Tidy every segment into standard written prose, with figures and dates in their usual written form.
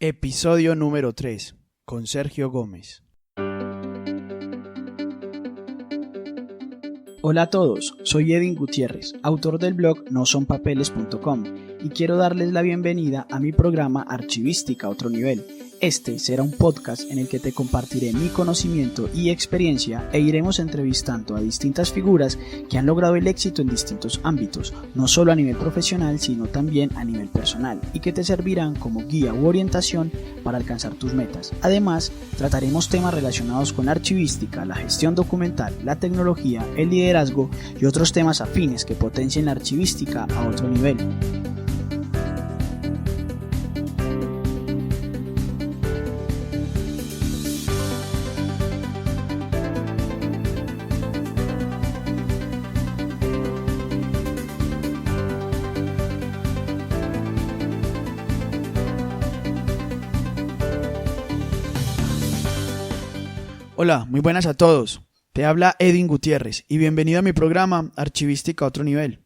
Episodio número 3, con Sergio Gómez. Hola a todos, soy Edwin Gutiérrez, autor del blog nosonpapeles.com y quiero darles la bienvenida a mi programa Archivística a otro nivel. Este será un podcast en el que te compartiré mi conocimiento y experiencia e iremos entrevistando a distintas figuras que han logrado el éxito en distintos ámbitos, no solo a nivel profesional sino también a nivel personal y que te servirán como guía u orientación para alcanzar tus metas. Además, trataremos temas relacionados con la archivística, la gestión documental, la tecnología, el liderazgo y otros temas afines que potencien la archivística a otro nivel. Hola, muy buenas a todos. Te habla Edwin Gutiérrez y bienvenido a mi programa Archivística a otro nivel.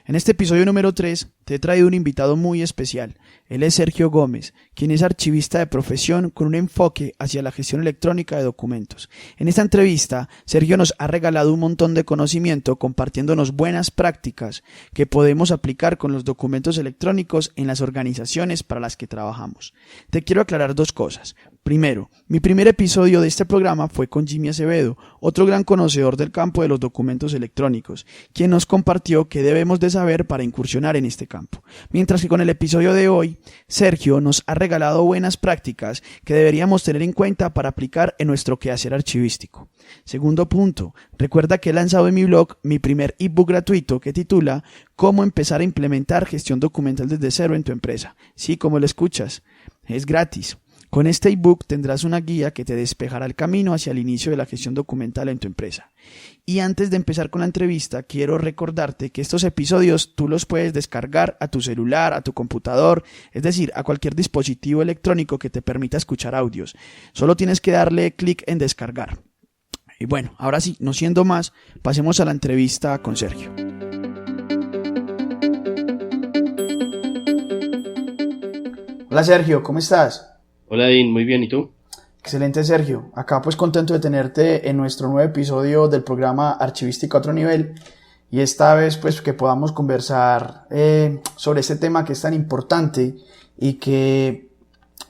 En este episodio número 3 te he traído un invitado muy especial. Él es Sergio Gómez, quien es archivista de profesión con un enfoque hacia la gestión electrónica de documentos. En esta entrevista, Sergio nos ha regalado un montón de conocimiento compartiéndonos buenas prácticas que podemos aplicar con los documentos electrónicos en las organizaciones para las que trabajamos. Te quiero aclarar dos cosas. Primero, mi primer episodio de este programa fue con Jimmy Acevedo, otro gran conocedor del campo de los documentos electrónicos, quien nos compartió qué debemos de saber para incursionar en este campo. Mientras que con el episodio de hoy, Sergio nos ha regalado buenas prácticas que deberíamos tener en cuenta para aplicar en nuestro quehacer archivístico. Segundo punto, recuerda que he lanzado en mi blog mi primer ebook gratuito que titula Cómo empezar a implementar gestión documental desde cero en tu empresa. Sí, como lo escuchas, es gratis. Con este ebook tendrás una guía que te despejará el camino hacia el inicio de la gestión documental en tu empresa. Y antes de empezar con la entrevista, quiero recordarte que estos episodios tú los puedes descargar a tu celular, a tu computador, es decir, a cualquier dispositivo electrónico que te permita escuchar audios. Solo tienes que darle clic en descargar. Y bueno, ahora sí, no siendo más, pasemos a la entrevista con Sergio. Hola Sergio, ¿cómo estás? Hola Edwin, muy bien, ¿y tú? Excelente Sergio, acá pues contento de tenerte en nuestro nuevo episodio del programa Archivística a otro nivel y esta vez pues que podamos conversar sobre este tema que es tan importante y que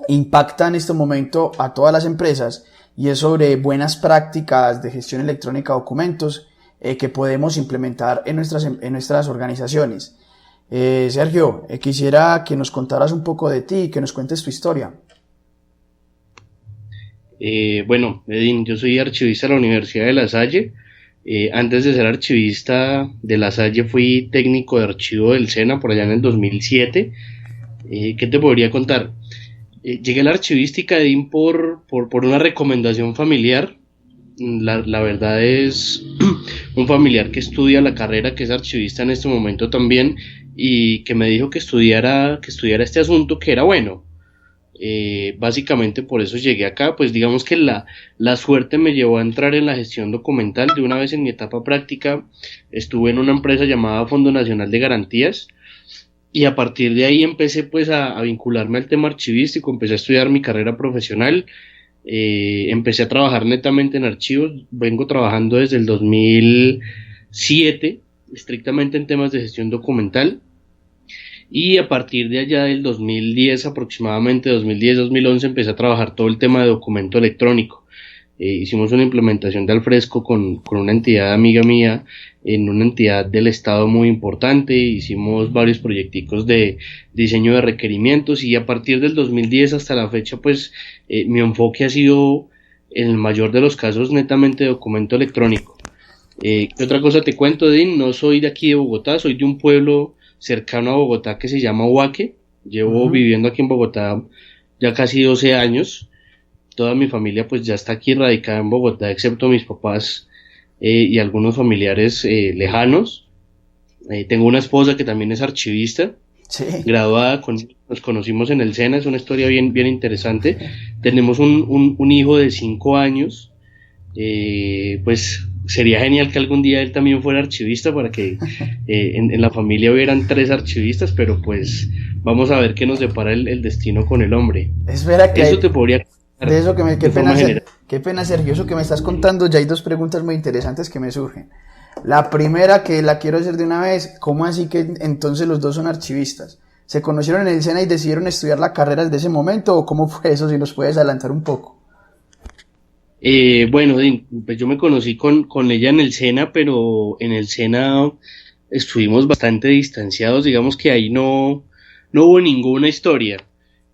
impacta en este momento a todas las empresas y es sobre buenas prácticas de gestión electrónica de documentos que podemos implementar en nuestras organizaciones. Sergio, quisiera que nos contaras un poco de ti y que nos cuentes tu historia. Bueno, Edwin, yo soy archivista de la Universidad de La Salle. Antes de ser archivista de La Salle fui técnico de archivo del SENA por allá en el 2007. ¿Qué te podría contar? Llegué a la archivística, Edwin, por una recomendación familiar. La verdad es un familiar que estudia la carrera, que es archivista en este momento también, y que me dijo que estudiara este asunto, que era bueno. Básicamente por eso llegué acá, pues digamos que la suerte me llevó a entrar en la gestión documental. De una vez en mi etapa práctica estuve en una empresa llamada Fondo Nacional de Garantías y a partir de ahí empecé pues a vincularme al tema archivístico, empecé a estudiar mi carrera profesional, empecé a trabajar netamente en archivos, vengo trabajando desde el 2007 estrictamente en temas de gestión documental. Y a partir de allá del 2010 aproximadamente, 2010-2011, empecé a trabajar todo el tema de documento electrónico. Hicimos una implementación de Alfresco con una entidad amiga mía, en una entidad del Estado muy importante. Hicimos varios proyecticos de diseño de requerimientos y a partir del 2010 hasta la fecha, pues mi enfoque ha sido, en el mayor de los casos, netamente documento electrónico. ¿Qué otra cosa te cuento, Edwin? No soy de aquí de Bogotá, soy de un pueblo cercano a Bogotá que se llama Huaque. Llevo viviendo aquí en Bogotá ya casi 12 años. Toda mi familia pues ya está aquí radicada en Bogotá, excepto mis papás y algunos familiares lejanos. Tengo una esposa que también es archivista, sí, graduada, nos conocimos en el SENA, es una historia bien bien interesante. Tenemos un hijo de 5 años, pues sería genial que algún día él también fuera archivista para que en la familia hubieran 3 archivistas, pero pues vamos a ver qué nos depara el destino con el hombre. Espera que eso te podría contar de eso que de forma general. qué pena, Sergio, eso que me estás contando, ya hay 2 preguntas muy interesantes que me surgen. La primera, que la quiero hacer de una vez, ¿cómo así que entonces los 2 son archivistas? ¿Se conocieron en el SENA y decidieron estudiar la carrera desde ese momento o cómo fue eso? Si nos puedes adelantar un poco. Bueno, pues yo me conocí con ella en el SENA, pero en el SENA estuvimos bastante distanciados, digamos que ahí no hubo ninguna historia,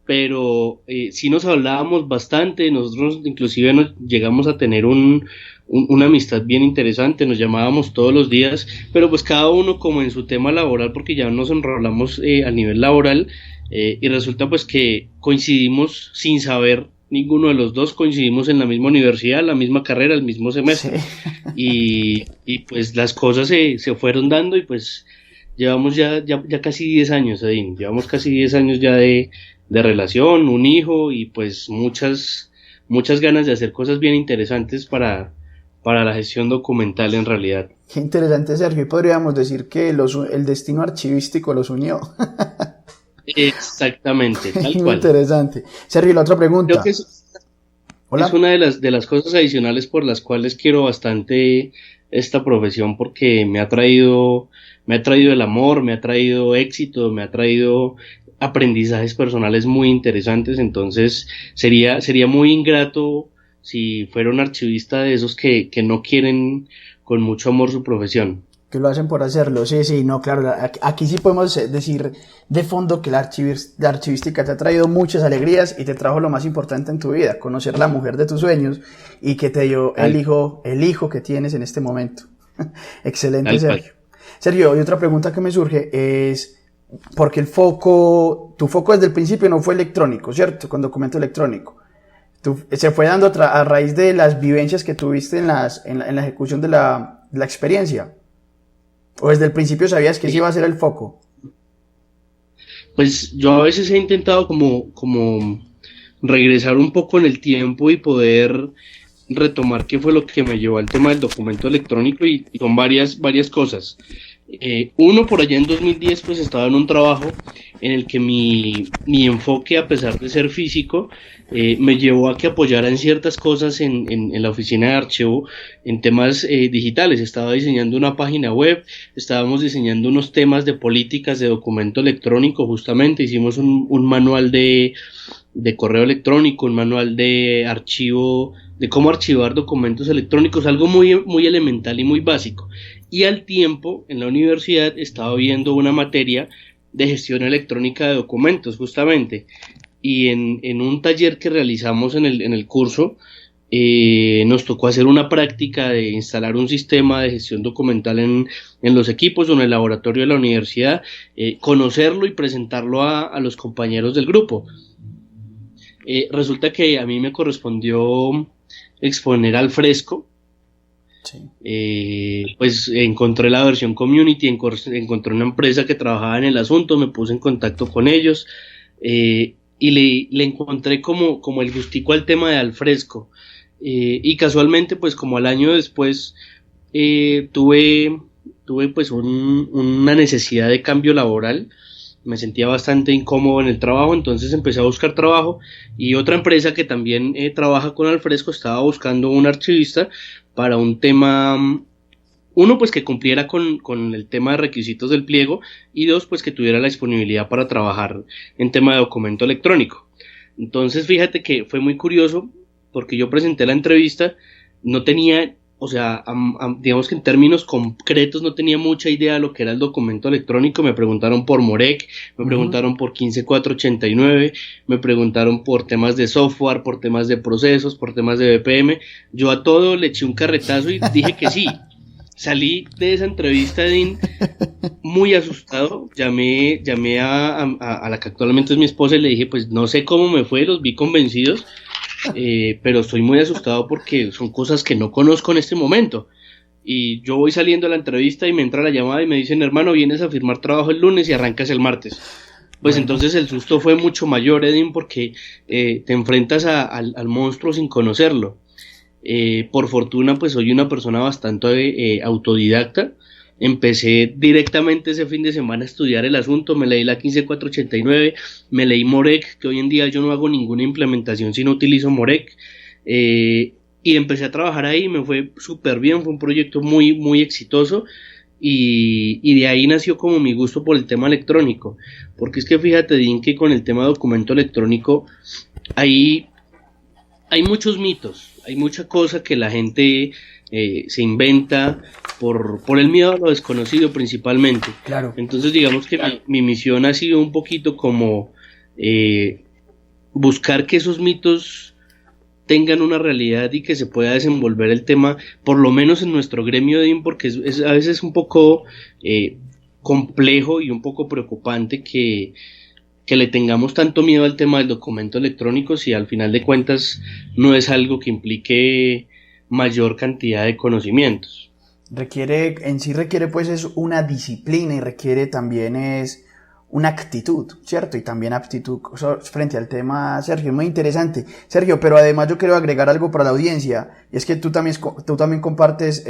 pero sí nos hablábamos bastante, nosotros inclusive nos llegamos a tener una amistad bien interesante, nos llamábamos todos los días, pero pues cada uno como en su tema laboral, porque ya nos enrolamos a nivel laboral, y resulta pues que coincidimos sin saber. Ninguno de los 2 coincidimos en la misma universidad, la misma carrera, el mismo semestre. Sí. Y pues las cosas se fueron dando y pues llevamos ya casi 10 años, Edín. Llevamos casi 10 años ya de relación, un hijo y pues muchas ganas de hacer cosas bien interesantes para la gestión documental en realidad. Qué interesante, Sergio. Y podríamos decir que el destino archivístico los unió. Exactamente, tal Muy cual. Interesante. Sergio, la otra pregunta. Creo que es una de las cosas adicionales por las cuales quiero bastante esta profesión, porque me ha traído el amor, me ha traído éxito, me ha traído aprendizajes personales muy interesantes. Entonces sería muy ingrato si fuera un archivista de esos que no quieren con mucho amor su profesión. Que lo hacen por hacerlo, sí, no, claro, aquí sí podemos decir de fondo que la archivística te ha traído muchas alegrías y te trajo lo más importante en tu vida, conocer la mujer de tus sueños y que te dio el hijo que tienes en este momento. Excelente, Sergio. Sergio, y otra pregunta que me surge es, porque tu foco desde el principio no fue electrónico, ¿cierto? Con documento electrónico. Se fue dando a raíz de las vivencias que tuviste en la ejecución de la experiencia. ¿O desde el principio sabías que ese iba a ser el foco? Pues yo a veces he intentado como regresar un poco en el tiempo y poder retomar qué fue lo que me llevó al tema del documento electrónico y son varias cosas. Uno, por allá en 2010 pues estaba en un trabajo en el que mi enfoque, a pesar de ser físico, me llevó a que apoyara en ciertas cosas en la oficina de archivo en temas digitales. Estaba diseñando una página web, estábamos diseñando unos temas de políticas de documento electrónico, justamente hicimos un manual de correo electrónico, un manual de archivo, de cómo archivar documentos electrónicos, algo muy elemental y muy básico. Y al tiempo, en la universidad, estaba viendo una materia de gestión electrónica de documentos, justamente. Y en un taller que realizamos en el curso, nos tocó hacer una práctica de instalar un sistema de gestión documental en los equipos o en el laboratorio de la universidad, conocerlo y presentarlo a los compañeros del grupo. Resulta que a mí me correspondió exponer al fresco. Sí. Pues encontré la versión community, encontré una empresa que trabajaba en el asunto, me puse en contacto con ellos y le encontré como el gustico al tema de al fresco, y casualmente pues como al año después tuve pues una necesidad de cambio laboral. Me sentía bastante incómodo en el trabajo, entonces empecé a buscar trabajo y otra empresa que también trabaja con Alfresco estaba buscando un archivista para un tema, uno pues que cumpliera con el tema de requisitos del pliego y dos pues que tuviera la disponibilidad para trabajar en tema de documento electrónico. Entonces fíjate que fue muy curioso porque yo presenté la entrevista, no tenía... O sea, digamos que en términos concretos no tenía mucha idea de lo que era el documento electrónico. Me preguntaron por Morec, me preguntaron por 15489, me preguntaron por temas de software, por temas de procesos, por temas de BPM. Yo a todo le eché un carretazo y dije que sí. Salí de esa entrevista, Edín, muy asustado. Llamé a la que actualmente es mi esposa y le dije, pues no sé cómo me fue, los vi convencidos. Pero estoy muy asustado porque son cosas que no conozco en este momento y yo voy saliendo a la entrevista y me entra la llamada y me dicen, hermano, vienes a firmar trabajo el lunes y arrancas el martes. Pues bueno. Entonces el susto fue mucho mayor, Edín, porque te enfrentas al monstruo sin conocerlo. Por fortuna, pues soy una persona bastante autodidacta. Empecé directamente ese fin de semana a estudiar el asunto, me leí la 15489, me leí Morec, que hoy en día yo no hago ninguna implementación si no utilizo Morec, y empecé a trabajar ahí, me fue súper bien, fue un proyecto muy, muy exitoso, y de ahí nació como mi gusto por el tema electrónico, porque es que fíjate, Dean, que con el tema de documento electrónico hay muchos mitos, hay mucha cosa que la gente se inventa por el miedo a lo desconocido principalmente. Claro. Entonces digamos que mi misión ha sido un poquito como buscar que esos mitos tengan una realidad y que se pueda desenvolver el tema, por lo menos en nuestro gremio de DIN, porque a veces un poco complejo y un poco preocupante que le tengamos tanto miedo al tema del documento electrónico si al final de cuentas no es algo que implique mayor cantidad de conocimientos. Requiere pues es una disciplina y requiere también es una actitud, ¿cierto? Y también aptitud frente al tema, Sergio, muy interesante. Sergio, pero además yo quiero agregar algo para la audiencia, y es que tú también compartes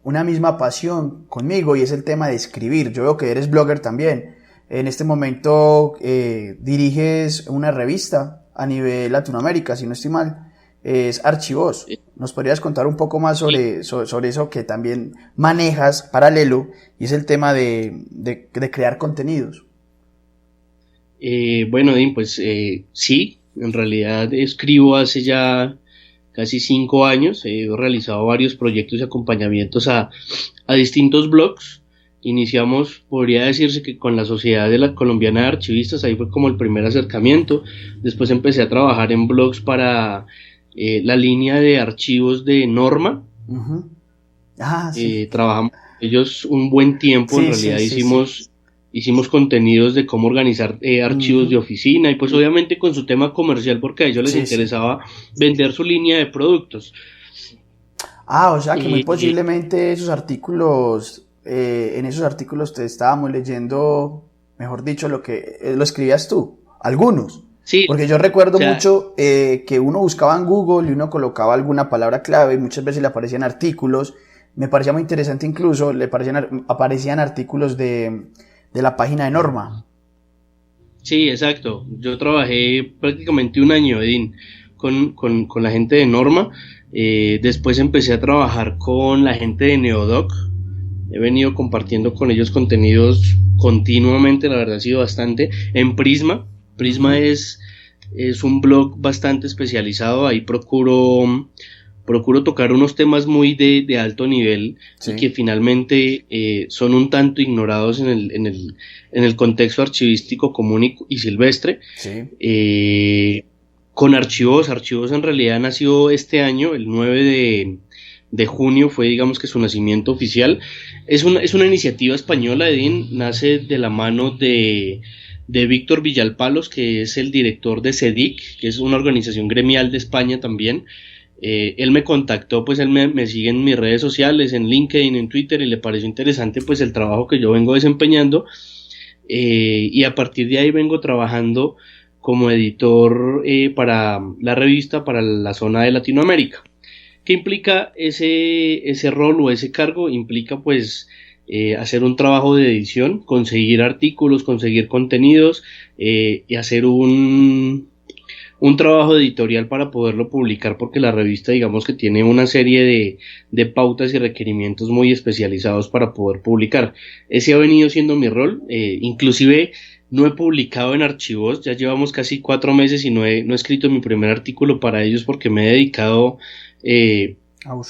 una misma pasión conmigo, y es el tema de escribir. Yo veo que eres blogger también. En este momento diriges una revista a nivel Latinoamérica, si no estoy mal. Es Archivos. ¿Nos podrías contar un poco más sobre eso que también manejas paralelo, y es el tema de crear contenidos? Bueno, Dean, pues sí, en realidad escribo hace ya casi 5 años, he realizado varios proyectos y acompañamientos a distintos blogs. Iniciamos, podría decirse que con la Sociedad de la Colombiana de Archivistas, ahí fue como el primer acercamiento. Después empecé a trabajar en blogs para la línea de archivos de Norma. Uh-huh. Sí. Trabajamos con ellos un buen tiempo, en realidad hicimos contenidos de cómo organizar archivos Uh-huh. de oficina, y pues obviamente con su tema comercial, porque a ellos les interesaba vender su línea de productos. O sea que muy posiblemente esos artículos, en esos artículos te estábamos leyendo, mejor dicho, lo escribías tú, algunos. Sí, porque yo recuerdo mucho que uno buscaba en Google y uno colocaba alguna palabra clave y muchas veces le aparecían artículos. Me parecía muy interesante, incluso aparecían artículos de la página de Norma. Sí, exacto. Yo trabajé prácticamente un año, Edín, con la gente de Norma. Después empecé a trabajar con la gente de Neodoc. He venido compartiendo con ellos contenidos continuamente, la verdad ha sido bastante. En Prisma. Prisma es un blog bastante especializado. Ahí procuro tocar unos temas muy de alto nivel, sí, y que finalmente son un tanto ignorados en el contexto archivístico común y silvestre. Sí. Con Archivos en realidad nació este año, el 9 de junio fue, digamos, que su nacimiento oficial. Es una iniciativa española, Edín, nace de la mano de Víctor Villalpalos, que es el director de CEDIC, que es una organización gremial de España también. Él me contactó, pues él me sigue en mis redes sociales, en LinkedIn, en Twitter, y le pareció interesante pues el trabajo que yo vengo desempeñando, y a partir de ahí vengo trabajando como editor para la revista para la zona de Latinoamérica. ¿Qué implica ese rol o ese cargo? Implica pues hacer un trabajo de edición, conseguir artículos, conseguir contenidos, y hacer un trabajo editorial para poderlo publicar, porque la revista, digamos, que tiene una serie de pautas y requerimientos muy especializados para poder publicar. Ese ha venido siendo mi rol. Inclusive no he publicado en Archivos, ya llevamos casi 4 meses y no he escrito mi primer artículo para ellos, porque me he dedicado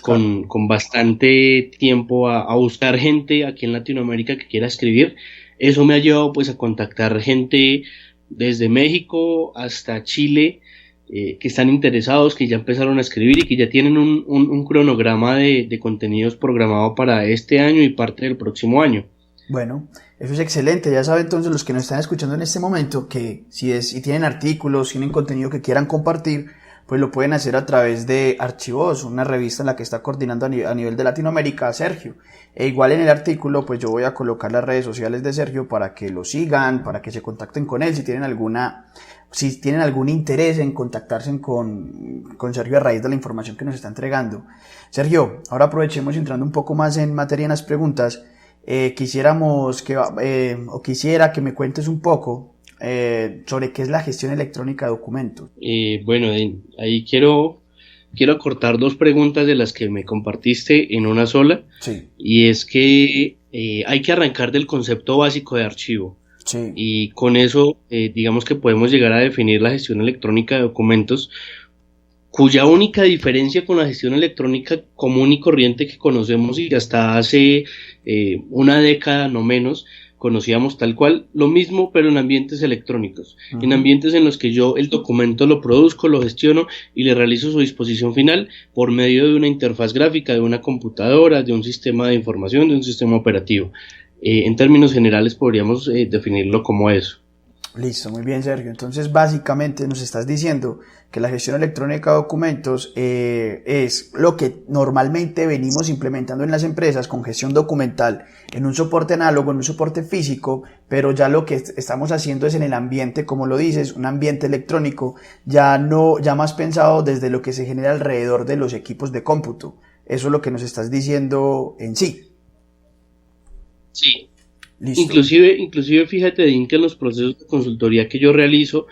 con bastante tiempo a buscar gente aquí en Latinoamérica que quiera escribir. Eso me ha llevado pues a contactar gente desde México hasta Chile, que están interesados, que ya empezaron a escribir y que ya tienen un cronograma de contenidos programado para este año y parte del próximo año. Bueno, eso es excelente. Ya saben entonces los que nos están escuchando en este momento que si tienen artículos, tienen contenido que quieran compartir, pues lo pueden hacer a través de Archivos, una revista en la que está coordinando a nivel de Latinoamérica Sergio. E igual en el artículo pues yo voy a colocar las redes sociales de Sergio para que lo sigan, para que se contacten con él si tienen algún interés en contactarse con Sergio a raíz de la información que nos está entregando. Sergio, ahora aprovechemos entrando un poco más en materia en las preguntas. Quisiera que me cuentes un poco sobre qué es la gestión electrónica de documentos. Bueno, ahí quiero acortar dos preguntas de las que me compartiste en una sola. Sí. Y es que hay que arrancar del concepto básico de archivo. Sí. Y con eso, digamos que podemos llegar a definir la gestión electrónica de documentos, cuya única diferencia con la gestión electrónica común y corriente que conocemos y que hasta hace una década no menos conocíamos tal cual, lo mismo pero en ambientes electrónicos, en ambientes en los que yo el documento lo produzco, lo gestiono y le realizo su disposición final por medio de una interfaz gráfica, de una computadora, de un sistema de información, de un sistema operativo. En términos generales podríamos definirlo como eso. Listo, muy bien, Sergio. Entonces, básicamente nos estás diciendo que la gestión electrónica de documentos es lo que normalmente venimos implementando en las empresas con gestión documental en un soporte análogo, en un soporte físico, pero ya lo que estamos haciendo es en el ambiente, como lo dices, un ambiente electrónico, ya más pensado desde lo que se genera alrededor de los equipos de cómputo. Eso es lo que nos estás diciendo en sí. Sí. Listo. Inclusive fíjate, Dean, que en los procesos de consultoría que yo realizo,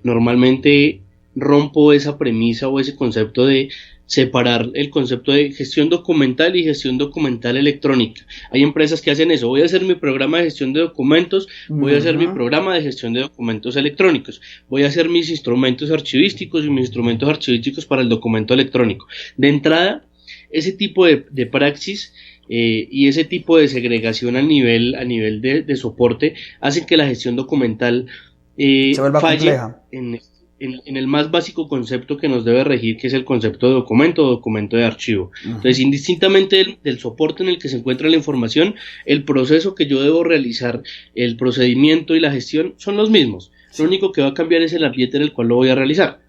normalmente rompo esa premisa o ese concepto de separar el concepto de gestión documental y gestión documental electrónica. Hay empresas que hacen eso: voy a hacer mi programa de gestión de documentos, voy a hacer mi programa de gestión de documentos electrónicos, voy a hacer mis instrumentos archivísticos y mis instrumentos archivísticos para el documento electrónico. De entrada, ese tipo de praxis y ese tipo de segregación a nivel de soporte hacen que la gestión documental falle en el más básico concepto que nos debe regir, que es el concepto de documento o documento de archivo. Entonces, indistintamente del soporte en el que se encuentra la información, el proceso que yo debo realizar, el procedimiento y la gestión son los mismos. Lo único que va a cambiar es el ambiente en el cual lo voy a realizar.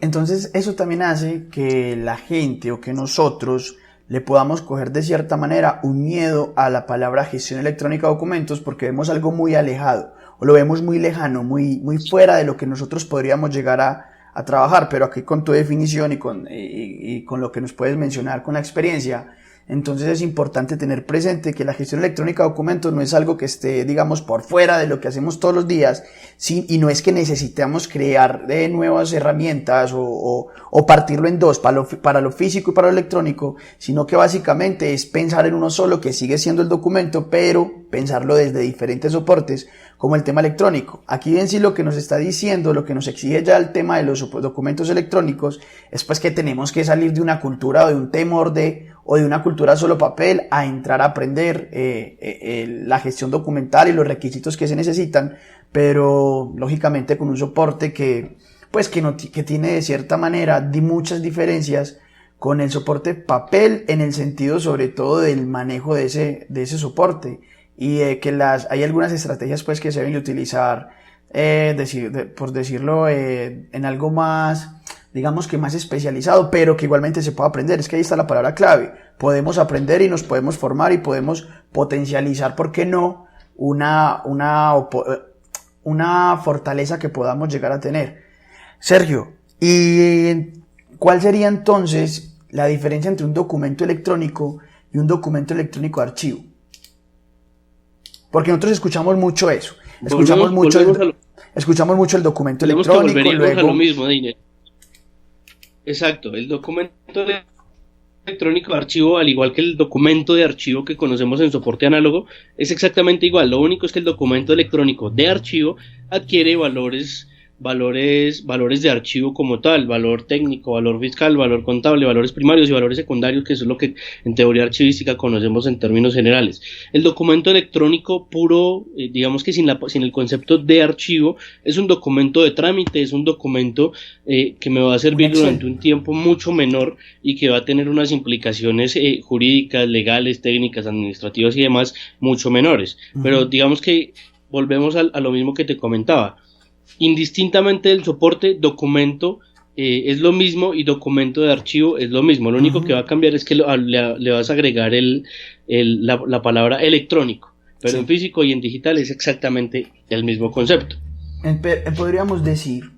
Entonces eso también hace que la gente o que nosotros le podamos coger de cierta manera un miedo a la palabra gestión electrónica de documentos, porque vemos algo muy alejado o lo vemos muy lejano, muy fuera de lo que nosotros podríamos llegar a trabajar. Pero aquí con tu definición y con lo que nos puedes mencionar con la experiencia, entonces es importante tener presente que la gestión electrónica de documentos no es algo que esté, digamos, por fuera de lo que hacemos todos los días, ¿sí? Y no es que necesitemos crear nuevas herramientas o partirlo en dos, para lo físico y para lo electrónico, sino que básicamente es pensar en uno solo, que sigue siendo el documento, pero pensarlo desde diferentes soportes, como el tema electrónico. Aquí en sí lo que nos está diciendo, lo que nos exige ya el tema de los documentos electrónicos, es pues que tenemos que salir de una cultura o de un temor o de una cultura solo papel a entrar a aprender la gestión documental y los requisitos que se necesitan, pero lógicamente con un soporte que tiene de cierta manera muchas diferencias con el soporte papel, en el sentido sobre todo del manejo de ese soporte, y que hay algunas estrategias pues que se deben utilizar, por decirlo, en algo más, digamos que más especializado, pero que igualmente se puede aprender. Es que ahí está la palabra clave: podemos aprender y nos podemos formar y podemos potencializar, ¿por qué no?, una fortaleza que podamos llegar a tener. Sergio, ¿y cuál sería entonces la diferencia entre un documento electrónico y un documento electrónico de archivo? Porque nosotros escuchamos mucho eso. Escuchamos mucho el documento electrónico. Luego a lo mismo, Dine. Exacto, el documento electrónico de archivo, al igual que el documento de archivo que conocemos en soporte análogo, es exactamente igual. Lo único es que el documento electrónico de archivo adquiere valores de archivo como tal: valor técnico, valor fiscal, valor contable, valores primarios y valores secundarios, que eso es lo que en teoría archivística conocemos en términos generales. El documento electrónico puro, digamos que sin el concepto de archivo, es un documento de trámite, es un documento que me va a servir durante un tiempo mucho menor y que va a tener unas implicaciones jurídicas, legales, técnicas, administrativas y demás mucho menores. Pero digamos que volvemos a lo mismo que te comentaba. Indistintamente del soporte, documento es lo mismo y documento de archivo es lo mismo. Lo único que va a cambiar es que le vas a agregar la palabra electrónico, pero en físico y en digital es exactamente el mismo concepto. Podríamos decir,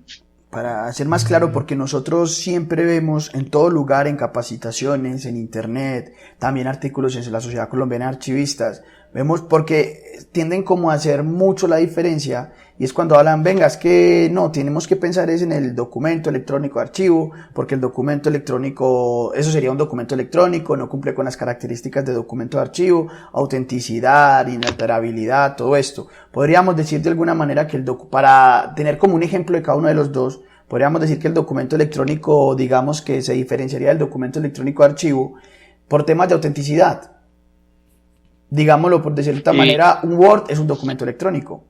para ser más claro, porque nosotros siempre vemos en todo lugar, en capacitaciones, en internet, también artículos en la Sociedad Colombiana de Archivistas, vemos porque tienden como a hacer mucho la diferencia, y es cuando hablan, venga, es que no, tenemos que pensar es en el documento electrónico de archivo, porque el documento electrónico, eso sería un documento electrónico, no cumple con las características de documento de archivo, autenticidad, inalterabilidad, todo esto. Podríamos decir de alguna manera que para tener como un ejemplo de cada uno de los dos, podríamos decir que el documento electrónico, digamos que se diferenciaría del documento electrónico de archivo por temas de autenticidad. Digámoslo por de cierta manera, un Word es un documento electrónico,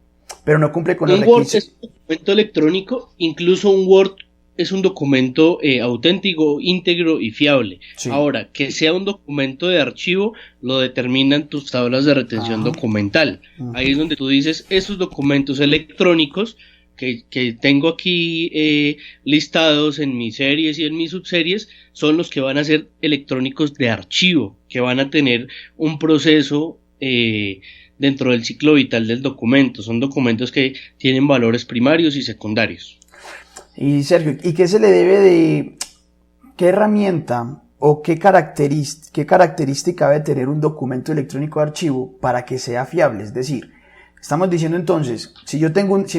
pero no cumple con los requisitos. Un Word es un documento electrónico, incluso un Word es un documento auténtico, íntegro y fiable. Sí. Ahora, que sea un documento de archivo, lo determinan tus tablas de retención documental. Ahí es donde tú dices, esos documentos electrónicos que tengo aquí listados en mis series y en mis subseries son los que van a ser electrónicos de archivo, que van a tener un proceso dentro del ciclo vital del documento. Son documentos que tienen valores primarios y secundarios. Y Sergio, ¿y qué se le debe de qué herramienta o qué característica debe tener un documento electrónico de archivo para que sea fiable? Es decir, estamos diciendo entonces, si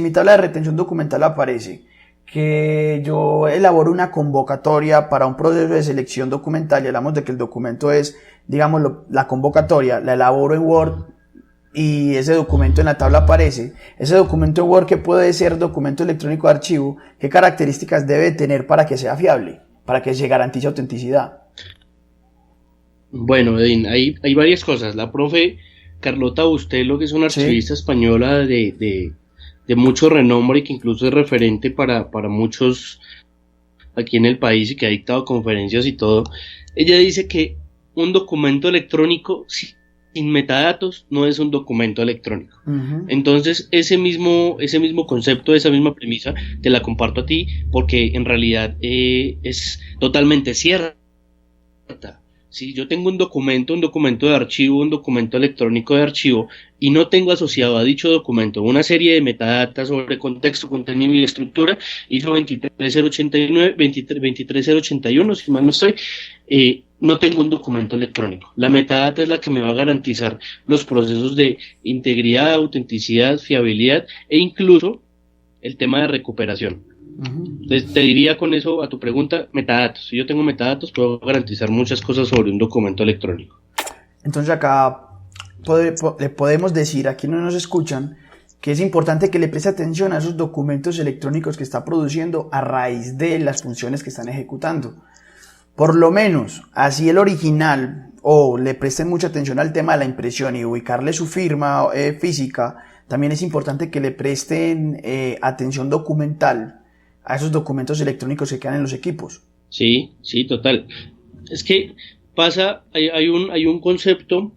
mi tabla de retención documental aparece que yo elaboro una convocatoria para un proceso de selección documental y hablamos de que el documento es, digamos, la convocatoria, la elaboro en Word y ese documento en la tabla aparece, ese documento en Word que puede ser documento electrónico de archivo, ¿qué características debe tener para que sea fiable, para que se garantice autenticidad? Bueno, Edín, hay varias cosas. La profe Carlota Bustelo, que es una archivista española de mucho renombre y que incluso es referente para muchos aquí en el país y que ha dictado conferencias y todo, ella dice que un documento electrónico sin metadatos no es un documento electrónico. Entonces ese mismo concepto, esa misma premisa te la comparto a ti porque en realidad es totalmente cierta. Si yo tengo un documento de archivo, un documento electrónico de archivo y no tengo asociado a dicho documento una serie de metadatas sobre contexto, contenido y estructura, ISO 23089, 23081, si mal no estoy, no tengo un documento electrónico. La metadata es la que me va a garantizar los procesos de integridad, autenticidad, fiabilidad e incluso el tema de recuperación. Entonces te diría con eso a tu pregunta, metadatos. Si yo tengo metadatos puedo garantizar muchas cosas sobre un documento electrónico. Entonces acá le podemos decir a quienes nos escuchan que es importante que le preste atención a esos documentos electrónicos que está produciendo a raíz de las funciones que están ejecutando. Por lo menos, así el original, o le presten mucha atención al tema de la impresión y ubicarle su firma física, también es importante que le presten atención documental a esos documentos electrónicos que quedan en los equipos. Sí, total. Es que pasa, hay un concepto,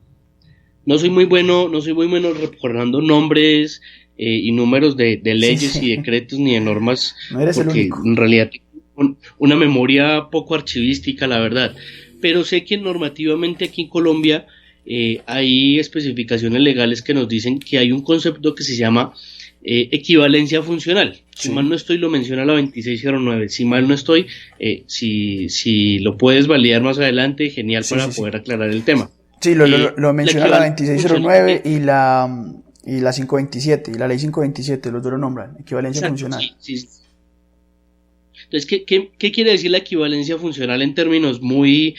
no soy muy bueno recordando nombres y números de leyes y decretos ni de normas, no eres porque el único. En realidad tengo una memoria poco archivística, la verdad, pero sé que normativamente aquí en Colombia hay especificaciones legales que nos dicen que hay un concepto que se llama equivalencia funcional. Si mal no estoy, lo menciona la 2609. Si mal no estoy, si lo puedes validar más adelante, genial, para poder aclarar el tema. Sí, lo menciona la 2609 y la 527, y la ley 527, los dos lo nombran, equivalencia funcional. Sí. Entonces, ¿qué quiere decir la equivalencia funcional en términos muy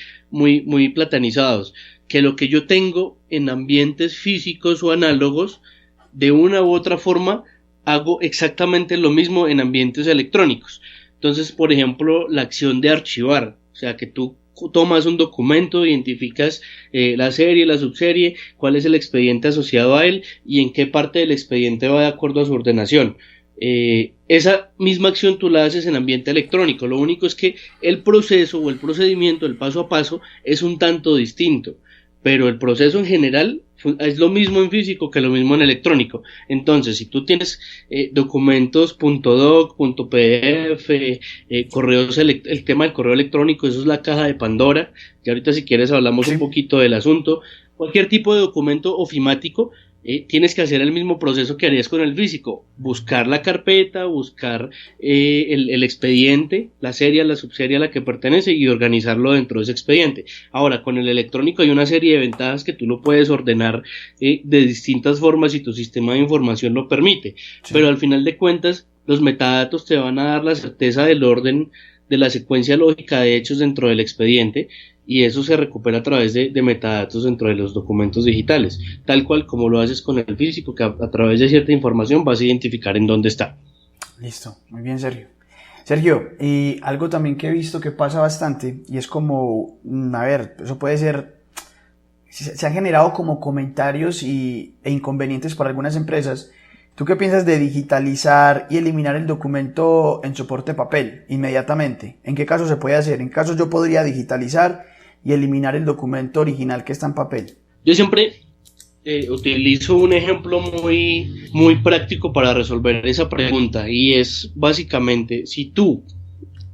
platanizados? Que lo que yo tengo en ambientes físicos o análogos, de una u otra forma, hago exactamente lo mismo en ambientes electrónicos. Entonces, por ejemplo, la acción de archivar, o sea, que tú tomas un documento, identificas la serie, la subserie, cuál es el expediente asociado a él y en qué parte del expediente va de acuerdo a su ordenación. Esa misma acción tú la haces en ambiente electrónico, lo único es que el proceso o el procedimiento, el paso a paso, es un tanto distinto, pero el proceso en general Es lo mismo en físico que lo mismo en electrónico. Entonces, si tú tienes documentos .doc, .pdf, correos, el tema del correo electrónico, eso es la caja de Pandora, que ahorita si quieres hablamos un poquito del asunto. Cualquier tipo de documento ofimático, tienes que hacer el mismo proceso que harías con el físico, buscar la carpeta, buscar el expediente, la serie, la subserie a la que pertenece y organizarlo dentro de ese expediente. Ahora, con el electrónico hay una serie de ventajas que tú lo puedes ordenar de distintas formas si tu sistema de información lo permite, pero al final de cuentas los metadatos te van a dar la certeza del orden, de la secuencia lógica de hechos dentro del expediente, y eso se recupera a través de metadatos dentro de los documentos digitales, tal cual como lo haces con el físico, que a través de cierta información vas a identificar en dónde está. Listo, muy bien, Sergio. Sergio, y algo también que he visto que pasa bastante, y es como, a ver, eso puede ser, se han generado como comentarios e inconvenientes para algunas empresas. ¿Tú qué piensas de digitalizar y eliminar el documento en soporte papel inmediatamente? ¿En qué caso se puede hacer? ¿En qué casos yo podría digitalizar y eliminar el documento original que está en papel? Yo siempre utilizo un ejemplo muy práctico para resolver esa pregunta, y es básicamente, si tú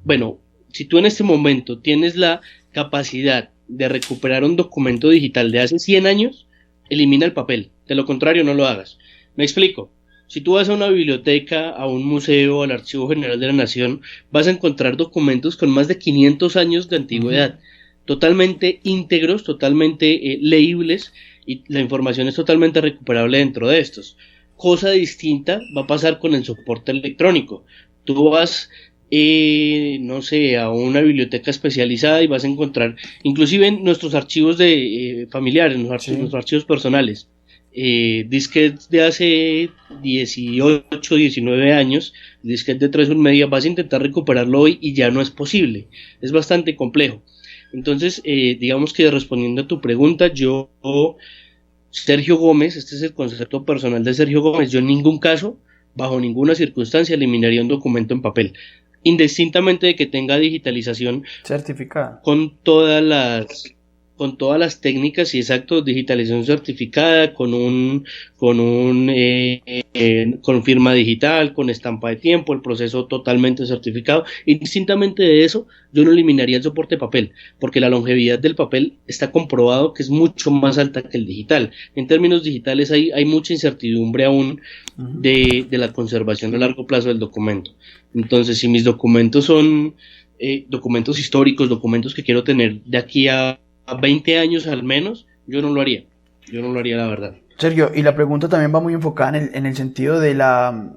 en este momento tienes la capacidad de recuperar un documento digital de hace 100 años, elimina el papel, de lo contrario no lo hagas. Me explico. Si tú vas a una biblioteca, a un museo, al Archivo General de la Nación, vas a encontrar documentos con más de 500 años de antigüedad, totalmente íntegros, totalmente leíbles, y la información es totalmente recuperable dentro de estos. Cosa distinta va a pasar con el soporte electrónico. Tú vas, a una biblioteca especializada y vas a encontrar, inclusive en nuestros archivos familiares, nuestros archivos personales, disquetes de hace 18, 19 años, disquete de 3 media, vas a intentar recuperarlo hoy y ya no es posible, es bastante complejo. Entonces, digamos que respondiendo a tu pregunta, yo, Sergio Gómez, este es el concepto personal de Sergio Gómez, yo en ningún caso, bajo ninguna circunstancia, eliminaría un documento en papel, indistintamente de que tenga digitalización certificada, con todas las técnicas, y exacto, digitalización certificada, con firma digital, con estampa de tiempo, el proceso totalmente certificado. Indistintamente de eso, yo no eliminaría el soporte papel, porque la longevidad del papel está comprobado que es mucho más alta que el digital. En términos digitales hay mucha incertidumbre aún de la conservación a largo plazo del documento. Entonces, si mis documentos son documentos históricos, documentos que quiero tener de aquí a 20 años al menos, yo no lo haría, la verdad. Sergio, y la pregunta también va muy enfocada en el sentido de la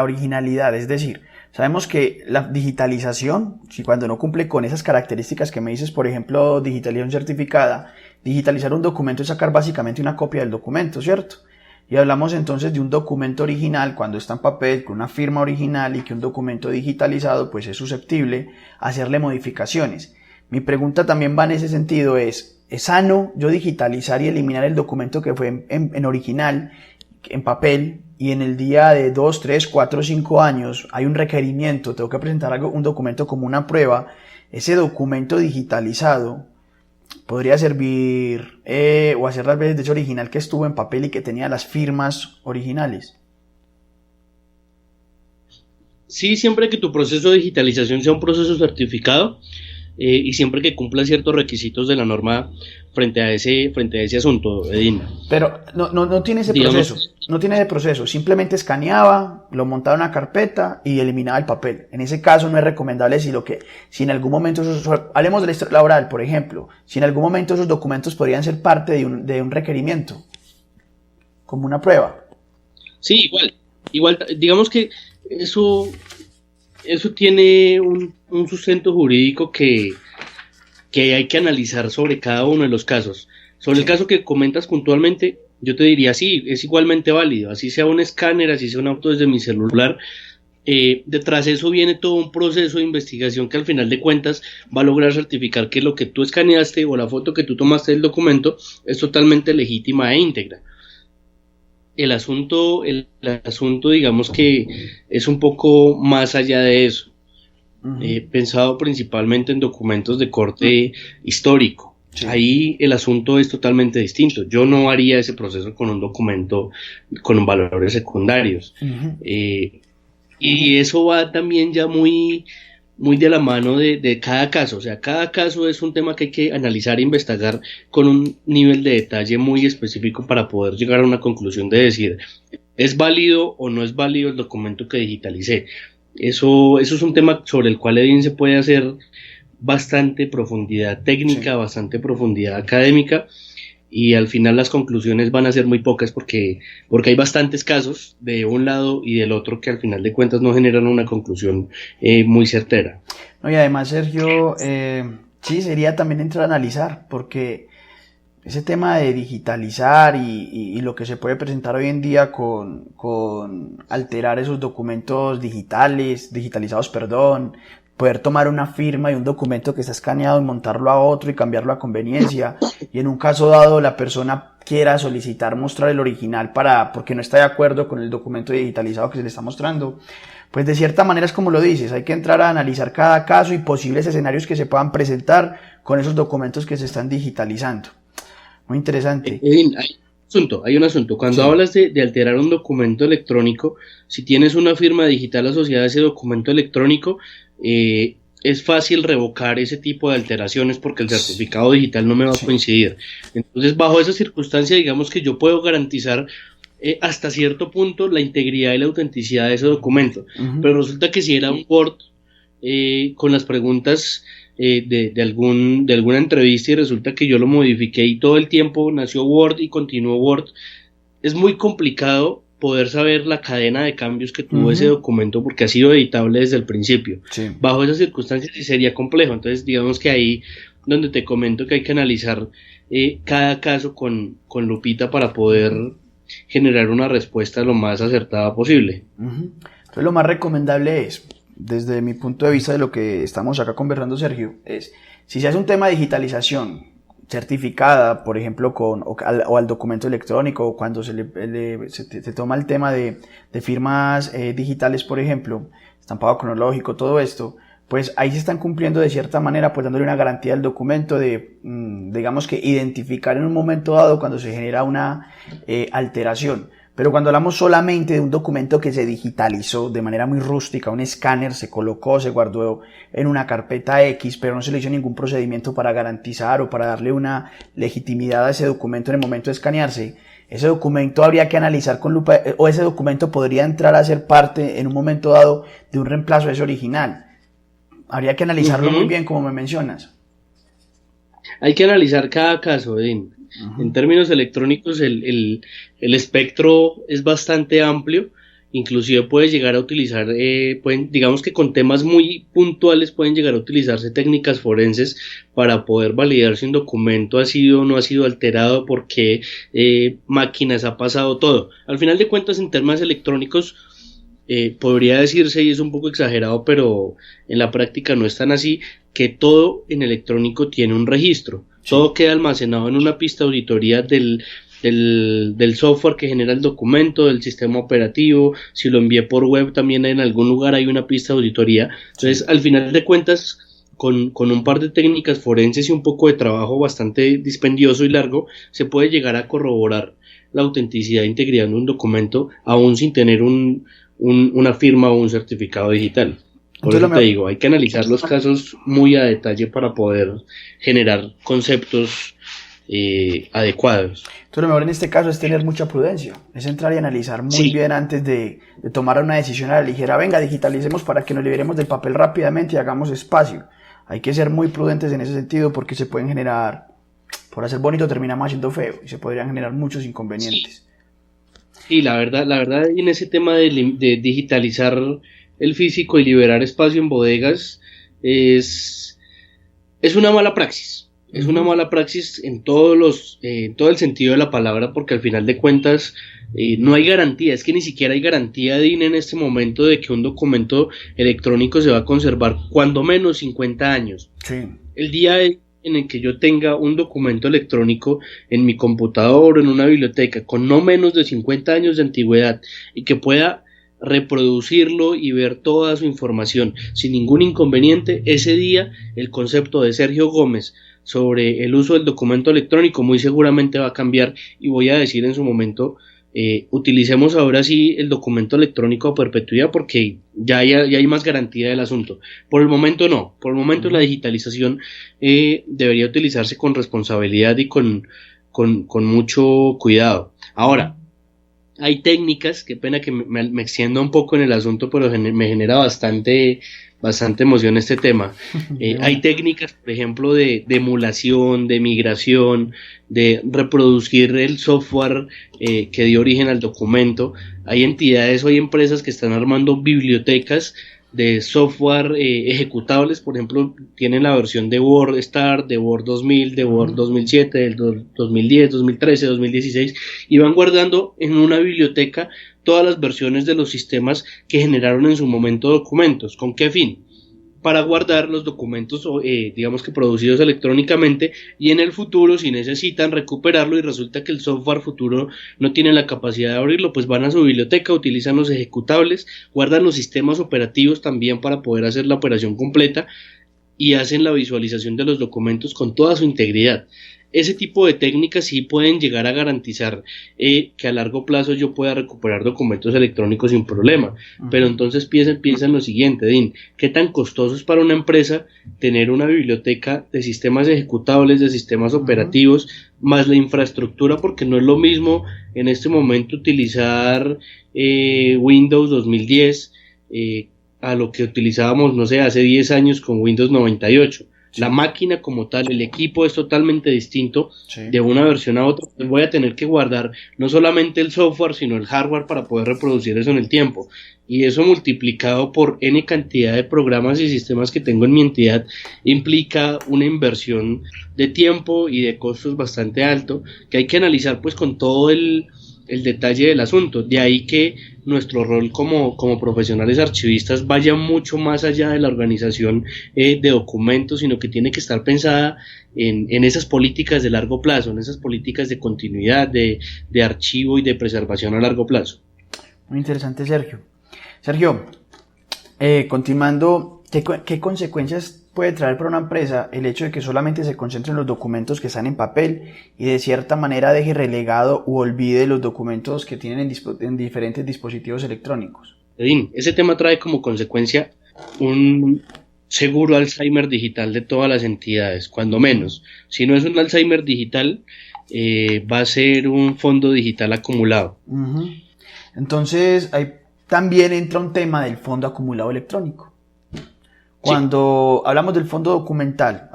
originalidad, es decir, sabemos que la digitalización, si cuando no cumple con esas características que me dices, por ejemplo, digitalización certificada, digitalizar un documento es sacar básicamente una copia del documento, ¿cierto? Y hablamos entonces de un documento original cuando está en papel con una firma original, y que un documento digitalizado pues es susceptible a hacerle modificaciones. Mi pregunta también va en ese sentido, ¿es sano yo digitalizar y eliminar el documento que fue en original, en papel, y en el día de 2, 3, 4, 5 años hay un requerimiento, tengo que presentar un documento como una prueba, ese documento digitalizado podría servir o hacer las veces de ese original que estuvo en papel y que tenía las firmas originales? Sí, siempre que tu proceso de digitalización sea un proceso certificado, y siempre que cumpla ciertos requisitos de la norma frente a ese asunto, Edín. Pero no tiene ese proceso, no tiene ese proceso, simplemente escaneaba, lo montaba en una carpeta y eliminaba el papel. En ese caso no es recomendable si en algún momento, hablemos de la historia laboral, por ejemplo, si en algún momento esos documentos podrían ser parte de un requerimiento, como una prueba. Sí, igual, digamos que eso tiene un sustento jurídico que hay que analizar sobre cada uno de los casos. Sobre el caso que comentas puntualmente, yo te diría sí, es igualmente válido, así sea un escáner, así sea un auto desde mi celular. Detrás de eso viene todo un proceso de investigación que al final de cuentas va a lograr certificar que lo que tú escaneaste o la foto que tú tomaste del documento es totalmente legítima e íntegra. El asunto, digamos que es un poco más allá de eso. He pensado principalmente en documentos de corte histórico, Sí. Ahí el asunto es totalmente distinto. Yo no haría ese proceso con un documento con valores secundarios. Y eso va también ya muy de la mano de cada caso. O sea, cada caso es un tema que hay que analizar e investigar con un nivel de detalle muy específico para poder llegar a una conclusión de decir, ¿es válido o no es válido el documento que digitalicé? Eso es un tema sobre el cual bien se puede hacer bastante profundidad técnica, bastante profundidad académica, y al final las conclusiones van a ser muy pocas porque hay bastantes casos de un lado y del otro que al final de cuentas no generan una conclusión muy certera. No, y además, Sergio, sí, sería también entrar a analizar, porque ese tema de digitalizar y lo que se puede presentar hoy en día con alterar esos documentos digitalizados, poder tomar una firma y un documento que está escaneado y montarlo a otro y cambiarlo a conveniencia, y en un caso dado la persona quiera solicitar mostrar el original porque no está de acuerdo con el documento digitalizado que se le está mostrando, pues de cierta manera es como lo dices, hay que entrar a analizar cada caso y posibles escenarios que se puedan presentar con esos documentos que se están digitalizando. Muy interesante. Hay un asunto. Cuando hablas de alterar un documento electrónico, si tienes una firma digital asociada a ese documento electrónico, es fácil revocar ese tipo de alteraciones porque el certificado digital no me va a coincidir. Entonces, bajo esa circunstancia, digamos que yo puedo garantizar hasta cierto punto la integridad y la autenticidad de ese documento. Pero resulta que si era un Word con las preguntas de alguna entrevista y resulta que yo lo modifiqué y todo el tiempo nació Word y continuó Word, es muy complicado poder saber la cadena de cambios que tuvo ese documento porque ha sido editable desde el principio. Bajo esas circunstancias sí sería complejo. Entonces digamos que ahí donde te comento que hay que analizar cada caso con lupita para poder generar una respuesta lo más acertada posible. Entonces lo más recomendable es, desde mi punto de vista de lo que estamos acá conversando, Sergio, es si se hace un tema de digitalización certificada, por ejemplo, o al documento electrónico, o cuando se toma el tema de firmas digitales, por ejemplo, estampado cronológico, todo esto, pues ahí se están cumpliendo de cierta manera, pues dándole una garantía al documento de, digamos que identificar en un momento dado cuando se genera una alteración. Pero cuando hablamos solamente de un documento que se digitalizó de manera muy rústica, un escáner se colocó, se guardó en una carpeta X, pero no se le hizo ningún procedimiento para garantizar o para darle una legitimidad a ese documento en el momento de escanearse, ese documento habría que analizar con lupa, o ese documento podría entrar a ser parte en un momento dado de un reemplazo de ese original. Habría que analizarlo muy bien, como me mencionas. Hay que analizar cada caso, Edín. En términos electrónicos el espectro es bastante amplio, inclusive puede llegar a utilizar, digamos que con temas muy puntuales pueden llegar a utilizarse técnicas forenses para poder validar si un documento ha sido o no ha sido alterado, por qué máquinas ha pasado todo. Al final de cuentas, en temas electrónicos podría decirse, y es un poco exagerado, pero en la práctica no es tan así, que todo en electrónico tiene un registro. Todo queda almacenado en una pista auditoría del software que genera el documento, del sistema operativo. Si lo envié por web, también en algún lugar hay una pista de auditoría. Entonces, al final de cuentas, con un par de técnicas forenses y un poco de trabajo bastante dispendioso y largo, se puede llegar a corroborar la autenticidad e integridad de un documento, aún sin tener una firma o un certificado digital. Por eso te digo, hay que analizar los casos muy a detalle para poder generar conceptos adecuados. Entonces lo mejor en este caso es tener mucha prudencia, es entrar y analizar muy bien antes de tomar una decisión a la ligera. Venga, digitalicemos para que nos liberemos del papel rápidamente y hagamos espacio. Hay que ser muy prudentes en ese sentido porque se pueden generar, por hacer bonito terminamos haciendo feo y se podrían generar muchos inconvenientes. Sí, la verdad en ese tema de digitalizar el físico y liberar espacio en bodegas es una mala praxis. Es una mala praxis en todo el sentido de la palabra, porque al final de cuentas no hay garantía, es que ni siquiera hay garantía, DIN, en este momento de que un documento electrónico se va a conservar cuando menos 50 años. Sí. El día en el que yo tenga un documento electrónico en mi computador o en una biblioteca con no menos de 50 años de antigüedad y que pueda reproducirlo y ver toda su información sin ningún inconveniente, ese día el concepto de Sergio Gómez sobre el uso del documento electrónico muy seguramente va a cambiar, y voy a decir en su momento, utilicemos ahora sí el documento electrónico a perpetuidad, porque ya hay más garantía del asunto. Por el momento no, por el momento la digitalización debería utilizarse con responsabilidad y con mucho cuidado. Ahora, hay técnicas, qué pena que me extienda un poco en el asunto, pero me genera bastante emoción este tema. Hay técnicas, por ejemplo, de emulación, de migración, de reproducir el software que dio origen al documento. Hay entidades o hay empresas que están armando bibliotecas de software ejecutables. Por ejemplo, tienen la versión de Word Start, de Word 2000, de Word 2007, del 2010, 2013, 2016, y van guardando en una biblioteca todas las versiones de los sistemas que generaron en su momento documentos. ¿Con qué fin? Para guardar los documentos, digamos que producidos electrónicamente, y en el futuro, si necesitan recuperarlo y resulta que el software futuro no tiene la capacidad de abrirlo, pues van a su biblioteca, utilizan los ejecutables, guardan los sistemas operativos también para poder hacer la operación completa y hacen la visualización de los documentos con toda su integridad. Ese tipo de técnicas sí pueden llegar a garantizar que a largo plazo yo pueda recuperar documentos electrónicos sin problema. Pero entonces piensa en lo siguiente, Dean: ¿qué tan costoso es para una empresa tener una biblioteca de sistemas ejecutables, de sistemas operativos, más la infraestructura? Porque no es lo mismo en este momento utilizar Windows 2010 a lo que utilizábamos, no sé, hace 10 años con Windows 98. La máquina como tal, el equipo es totalmente distinto de una versión a otra. Pues voy a tener que guardar no solamente el software, sino el hardware para poder reproducir eso en el tiempo. Y eso multiplicado por N cantidad de programas y sistemas que tengo en mi entidad implica una inversión de tiempo y de costos bastante alto, que hay que analizar pues con todo el detalle del asunto. De ahí que nuestro rol como profesionales archivistas vaya mucho más allá de la organización de documentos, sino que tiene que estar pensada en esas políticas de largo plazo, en esas políticas de continuidad, de archivo y de preservación a largo plazo. Muy interesante, Sergio. Sergio, continuando, ¿qué consecuencias puede traer para una empresa el hecho de que solamente se concentre en los documentos que están en papel y de cierta manera deje relegado u olvide los documentos que tienen en diferentes dispositivos electrónicos? Edín, ese tema trae como consecuencia un seguro Alzheimer digital de todas las entidades, cuando menos. Si no es un Alzheimer digital, va a ser un fondo digital acumulado. Entonces, ahí también entra un tema del fondo acumulado electrónico. Cuando hablamos del fondo documental,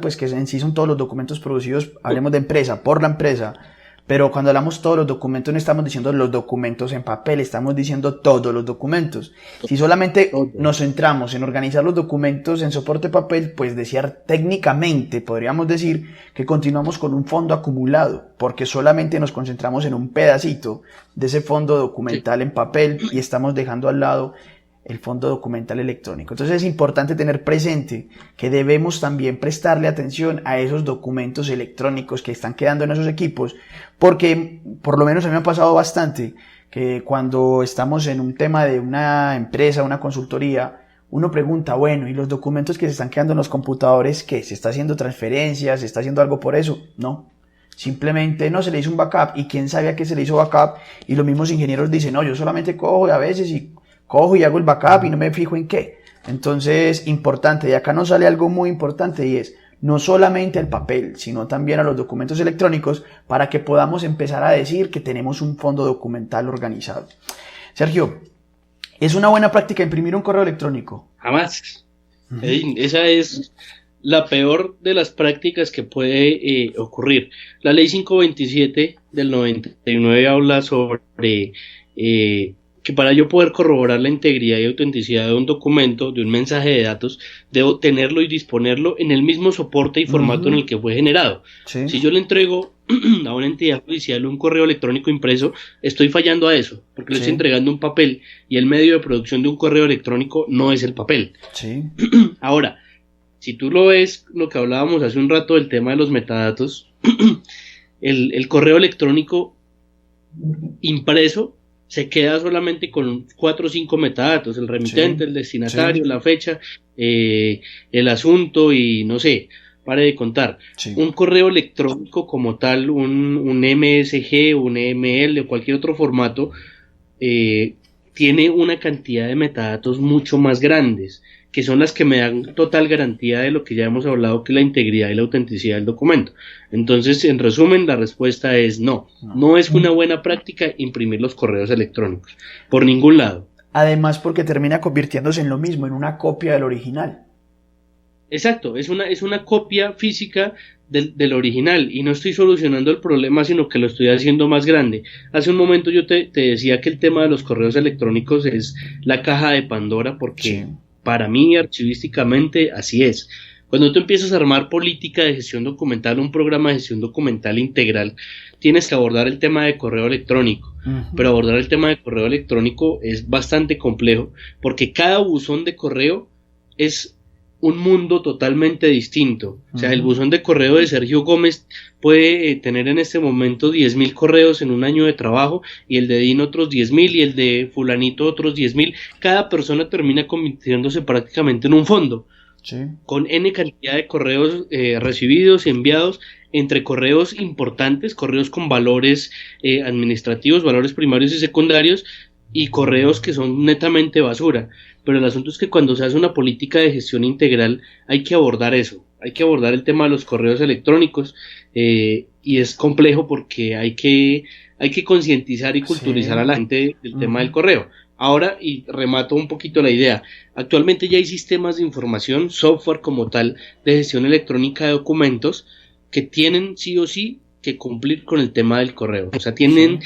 pues que en sí son todos los documentos producidos, hablemos de empresa, por la empresa, pero cuando hablamos todos los documentos no estamos diciendo los documentos en papel, estamos diciendo todos los documentos. Si solamente nos centramos en organizar los documentos en soporte papel, pues técnicamente podríamos decir que continuamos con un fondo acumulado, porque solamente nos concentramos en un pedacito de ese fondo documental en papel y estamos dejando al lado el fondo documental electrónico. Entonces es importante tener presente que debemos también prestarle atención a esos documentos electrónicos que están quedando en esos equipos, porque por lo menos a mí me ha pasado bastante que cuando estamos en un tema de una empresa, una consultoría, uno pregunta, bueno, ¿y los documentos que se están quedando en los computadores qué? ¿Se está haciendo transferencias? ¿Se está haciendo algo por eso? No. Simplemente no se le hizo un backup, y quién sabe a qué se le hizo backup, y los mismos ingenieros dicen, no, yo solamente cojo a veces y cojo y hago el backup y no me fijo en qué. Entonces, importante, de acá nos sale algo muy importante, y es no solamente al papel, sino también a los documentos electrónicos, para que podamos empezar a decir que tenemos un fondo documental organizado. Sergio, ¿es una buena práctica imprimir un correo electrónico? Jamás. Esa es la peor de las prácticas que puede ocurrir. La ley 527 del 99 habla sobre que para yo poder corroborar la integridad y autenticidad de un documento, de un mensaje de datos, debo tenerlo y disponerlo en el mismo soporte y formato en el que fue generado. Sí. Si yo le entrego a una entidad judicial un correo electrónico impreso, estoy fallando a eso, porque le estoy entregando un papel, y el medio de producción de un correo electrónico no es el papel. Ahora, si tú lo ves, lo que hablábamos hace un rato del tema de los metadatos, el correo electrónico impreso se queda solamente con 4 o 5 metadatos, el remitente, el destinatario, la fecha, el asunto y no sé, pare de contar. Un correo electrónico como tal, un MSG, un EML o cualquier otro formato, tiene una cantidad de metadatos mucho más grandes, que son las que me dan total garantía de lo que ya hemos hablado, que es la integridad y la autenticidad del documento. Entonces, en resumen, la respuesta es no. No es una buena práctica imprimir los correos electrónicos, por ningún lado. Además, porque termina convirtiéndose en lo mismo, en una copia del original. Exacto, es una copia física del original, y no estoy solucionando el problema, sino que lo estoy haciendo más grande. Hace un momento yo te decía que el tema de los correos electrónicos es la caja de Pandora, porque para mí archivísticamente así es. Cuando tú empiezas a armar política de gestión documental, un programa de gestión documental integral, tienes que abordar el tema de correo electrónico. Pero abordar el tema de correo electrónico es bastante complejo, porque cada buzón de correo es un mundo totalmente distinto. O sea, el buzón de correo de Sergio Gómez puede tener en este momento 10.000 correos en un año de trabajo, y el de Edin otros 10.000, y el de fulanito otros 10.000. Cada persona termina convirtiéndose prácticamente en un fondo, con N cantidad de correos recibidos y enviados, entre correos importantes, correos con valores administrativos, valores primarios y secundarios, y correos que son netamente basura. Pero el asunto es que cuando se hace una política de gestión integral hay que abordar eso, hay que abordar el tema de los correos electrónicos, y es complejo porque hay que concientizar y culturizar a la gente del tema del correo. Ahora, y remato un poquito la idea, actualmente ya hay sistemas de información, software como tal, de gestión electrónica de documentos, que tienen sí o sí que cumplir con el tema del correo. O sea, tienen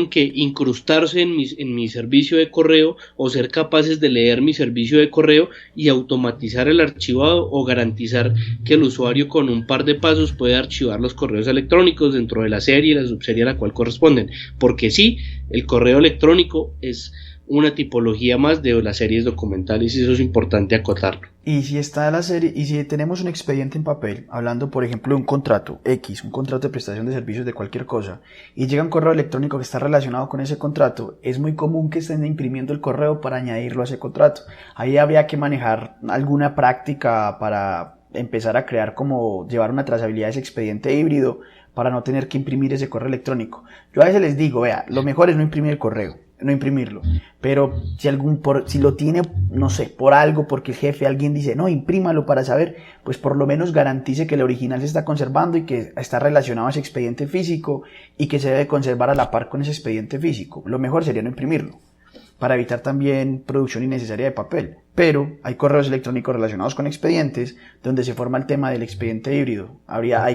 que incrustarse en mi servicio de correo, o ser capaces de leer mi servicio de correo y automatizar el archivado, o garantizar que el usuario con un par de pasos puede archivar los correos electrónicos dentro de la serie y la subserie a la cual corresponden. Porque sí, el correo electrónico es una tipología más de las series documentales, y eso es importante acotarlo. Y si está la serie, y si tenemos un expediente en papel, hablando por ejemplo de un contrato X, un contrato de prestación de servicios de cualquier cosa, y llega un correo electrónico que está relacionado con ese contrato, es muy común que estén imprimiendo el correo para añadirlo a ese contrato. Ahí habría que manejar alguna práctica para empezar a crear, como llevar una trazabilidad de ese expediente híbrido, para no tener que imprimir ese correo electrónico. Yo a veces les digo, vea, lo mejor es no imprimir el correo, no imprimirlo, pero si lo tiene, no sé, por algo, porque el jefe, alguien dice, no, imprímalo para saber, pues por lo menos garantice que el original se está conservando y que está relacionado a ese expediente físico, y que se debe conservar a la par con ese expediente físico. Lo mejor sería no imprimirlo, para evitar también producción innecesaria de papel. Pero hay correos electrónicos relacionados con expedientes donde se forma el tema del expediente híbrido.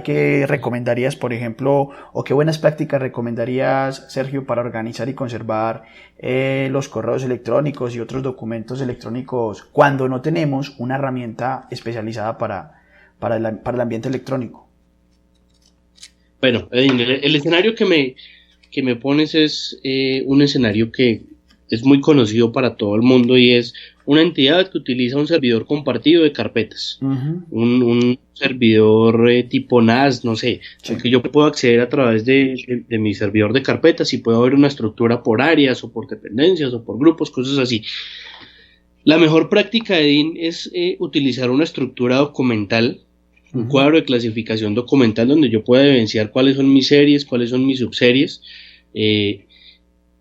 ¿Qué recomendarías, por ejemplo, o qué buenas prácticas recomendarías, Sergio, para organizar y conservar los correos electrónicos y otros documentos electrónicos cuando no tenemos una herramienta especializada para el ambiente electrónico? Bueno, Edin, el escenario que me pones es un escenario que es muy conocido para todo el mundo, y es una entidad que utiliza un servidor compartido de carpetas, un servidor tipo NAS, no sé, que yo puedo acceder a través de mi servidor de carpetas, y puedo ver una estructura por áreas, o por dependencias, o por grupos, cosas así. La mejor práctica, Edin, es utilizar una estructura documental, un cuadro de clasificación documental, donde yo pueda evidenciar cuáles son mis series, cuáles son mis subseries,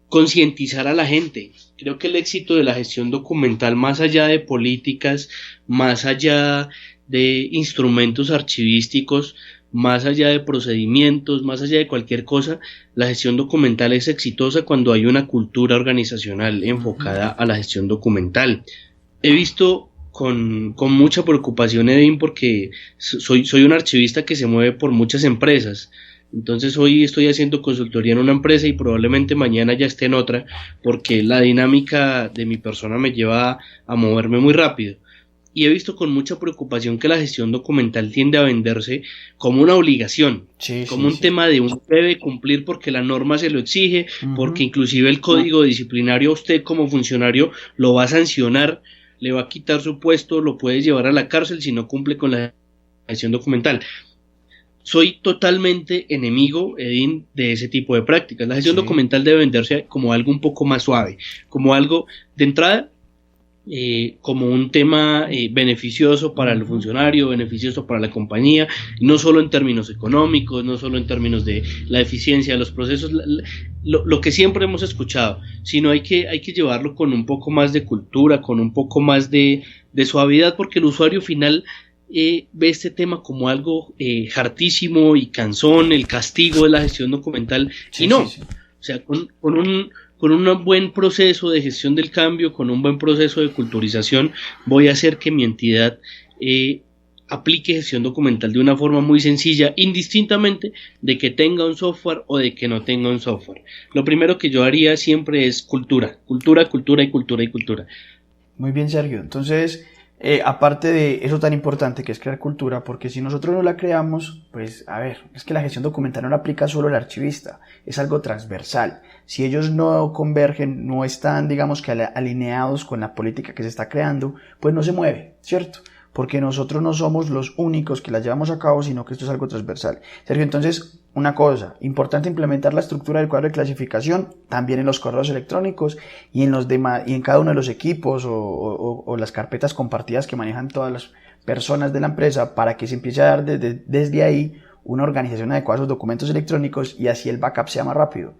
concientizar a la gente. Creo que el éxito de la gestión documental, más allá de políticas, más allá de instrumentos archivísticos, más allá de procedimientos, más allá de cualquier cosa, la gestión documental es exitosa cuando hay una cultura organizacional enfocada a la gestión documental. He visto con mucha preocupación, Edin, porque soy un archivista que se mueve por muchas empresas. Entonces hoy estoy haciendo consultoría en una empresa, y probablemente mañana ya esté en otra, porque la dinámica de mi persona me lleva a moverme muy rápido. Y he visto con mucha preocupación que la gestión documental tiende a venderse como una obligación, como un tema de un debe cumplir porque la norma se lo exige, porque inclusive el código disciplinario a usted como funcionario lo va a sancionar, le va a quitar su puesto, lo puede llevar a la cárcel si no cumple con la gestión documental. soy totalmente enemigo, Edin, de ese tipo de prácticas. La gestión documental debe venderse como algo un poco más suave, como algo de entrada, como un tema beneficioso para el funcionario, beneficioso para la compañía, no solo en términos económicos, no solo en términos de la eficiencia de los procesos, lo que siempre hemos escuchado, sino hay que llevarlo con un poco más de cultura, con un poco más de suavidad, porque el usuario final ve este tema como algo hartísimo y cansón, el castigo de la gestión documental, o sea, con un buen proceso de gestión del cambio, con un buen proceso de culturización, voy a hacer que mi entidad aplique gestión documental de una forma muy sencilla, indistintamente de que tenga un software o de que no tenga un software. Lo primero que yo haría siempre es cultura. Muy bien, Sergio. Entonces, aparte de eso tan importante que es crear cultura, porque si nosotros no la creamos, pues a ver, es que la gestión documental no la aplica solo el archivista, es algo transversal. Si ellos no convergen, no están, digamos que alineados con la política que se está creando, pues no se mueve, ¿cierto? Porque nosotros no somos los únicos que la llevamos a cabo, sino que esto es algo transversal. Sergio, entonces, una cosa, importante implementar la estructura del cuadro de clasificación, también en los correos electrónicos y en los demás, y en cada uno de los equipos o las carpetas compartidas que manejan todas las personas de la empresa, para que se empiece a dar desde ahí una organización adecuada a esos documentos electrónicos y así el backup sea más rápido,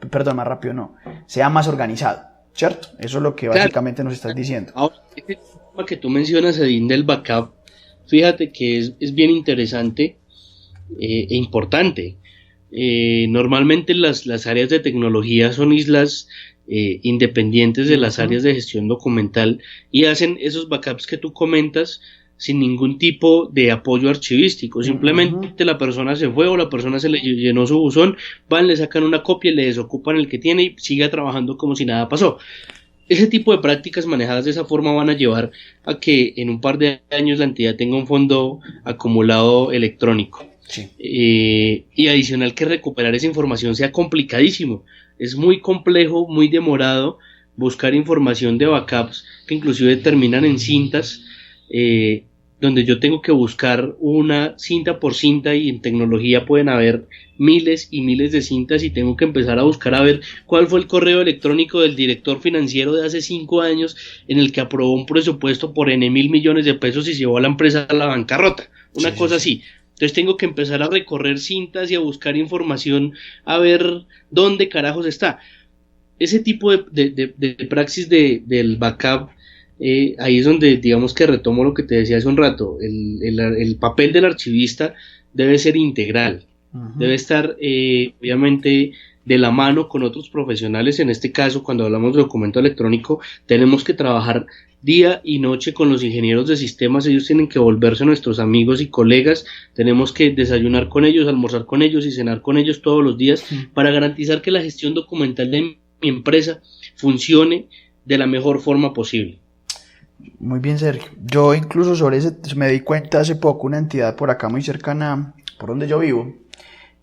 sea más organizado, ¿cierto? Eso es lo que básicamente nos estás diciendo. Ahora, este tema que tú mencionas, Edín, del backup, fíjate que es bien interesante e importante. Normalmente las áreas de tecnología son islas independientes de las áreas de gestión documental y hacen esos backups que tú comentas sin ningún tipo de apoyo archivístico. Simplemente la persona se fue o la persona se le llenó su buzón, van, le sacan una copia, le desocupan el que tiene y sigue trabajando como si nada pasó. Ese tipo de prácticas manejadas de esa forma van a llevar a que en un par de años la entidad tenga un fondo acumulado electrónico. Sí. Y adicional, que recuperar esa información sea complicadísimo. Es muy complejo, muy demorado buscar información de backups que inclusive terminan en cintas, donde yo tengo que buscar una cinta por cinta, y en tecnología pueden haber miles y miles de cintas y tengo que empezar a buscar a ver cuál fue el correo electrónico del director financiero de hace 5 años en el que aprobó un presupuesto por N mil millones de pesos y llevó a la empresa a la bancarrota, una cosa así. Entonces tengo que empezar a recorrer cintas y a buscar información a ver dónde carajos está. Ese tipo de praxis del backup, ahí es donde digamos que retomo lo que te decía hace un rato. El papel del archivista debe ser integral, debe estar obviamente de la mano con otros profesionales. En este caso, cuando hablamos de documento electrónico, tenemos que trabajar día y noche con los ingenieros de sistemas. Ellos tienen que volverse nuestros amigos y colegas, tenemos que desayunar con ellos, almorzar con ellos y cenar con ellos todos los días para garantizar que la gestión documental de mi empresa funcione de la mejor forma posible. Muy bien, Sergio. Yo incluso sobre ese me di cuenta hace poco, una entidad por acá muy cercana, por donde yo vivo,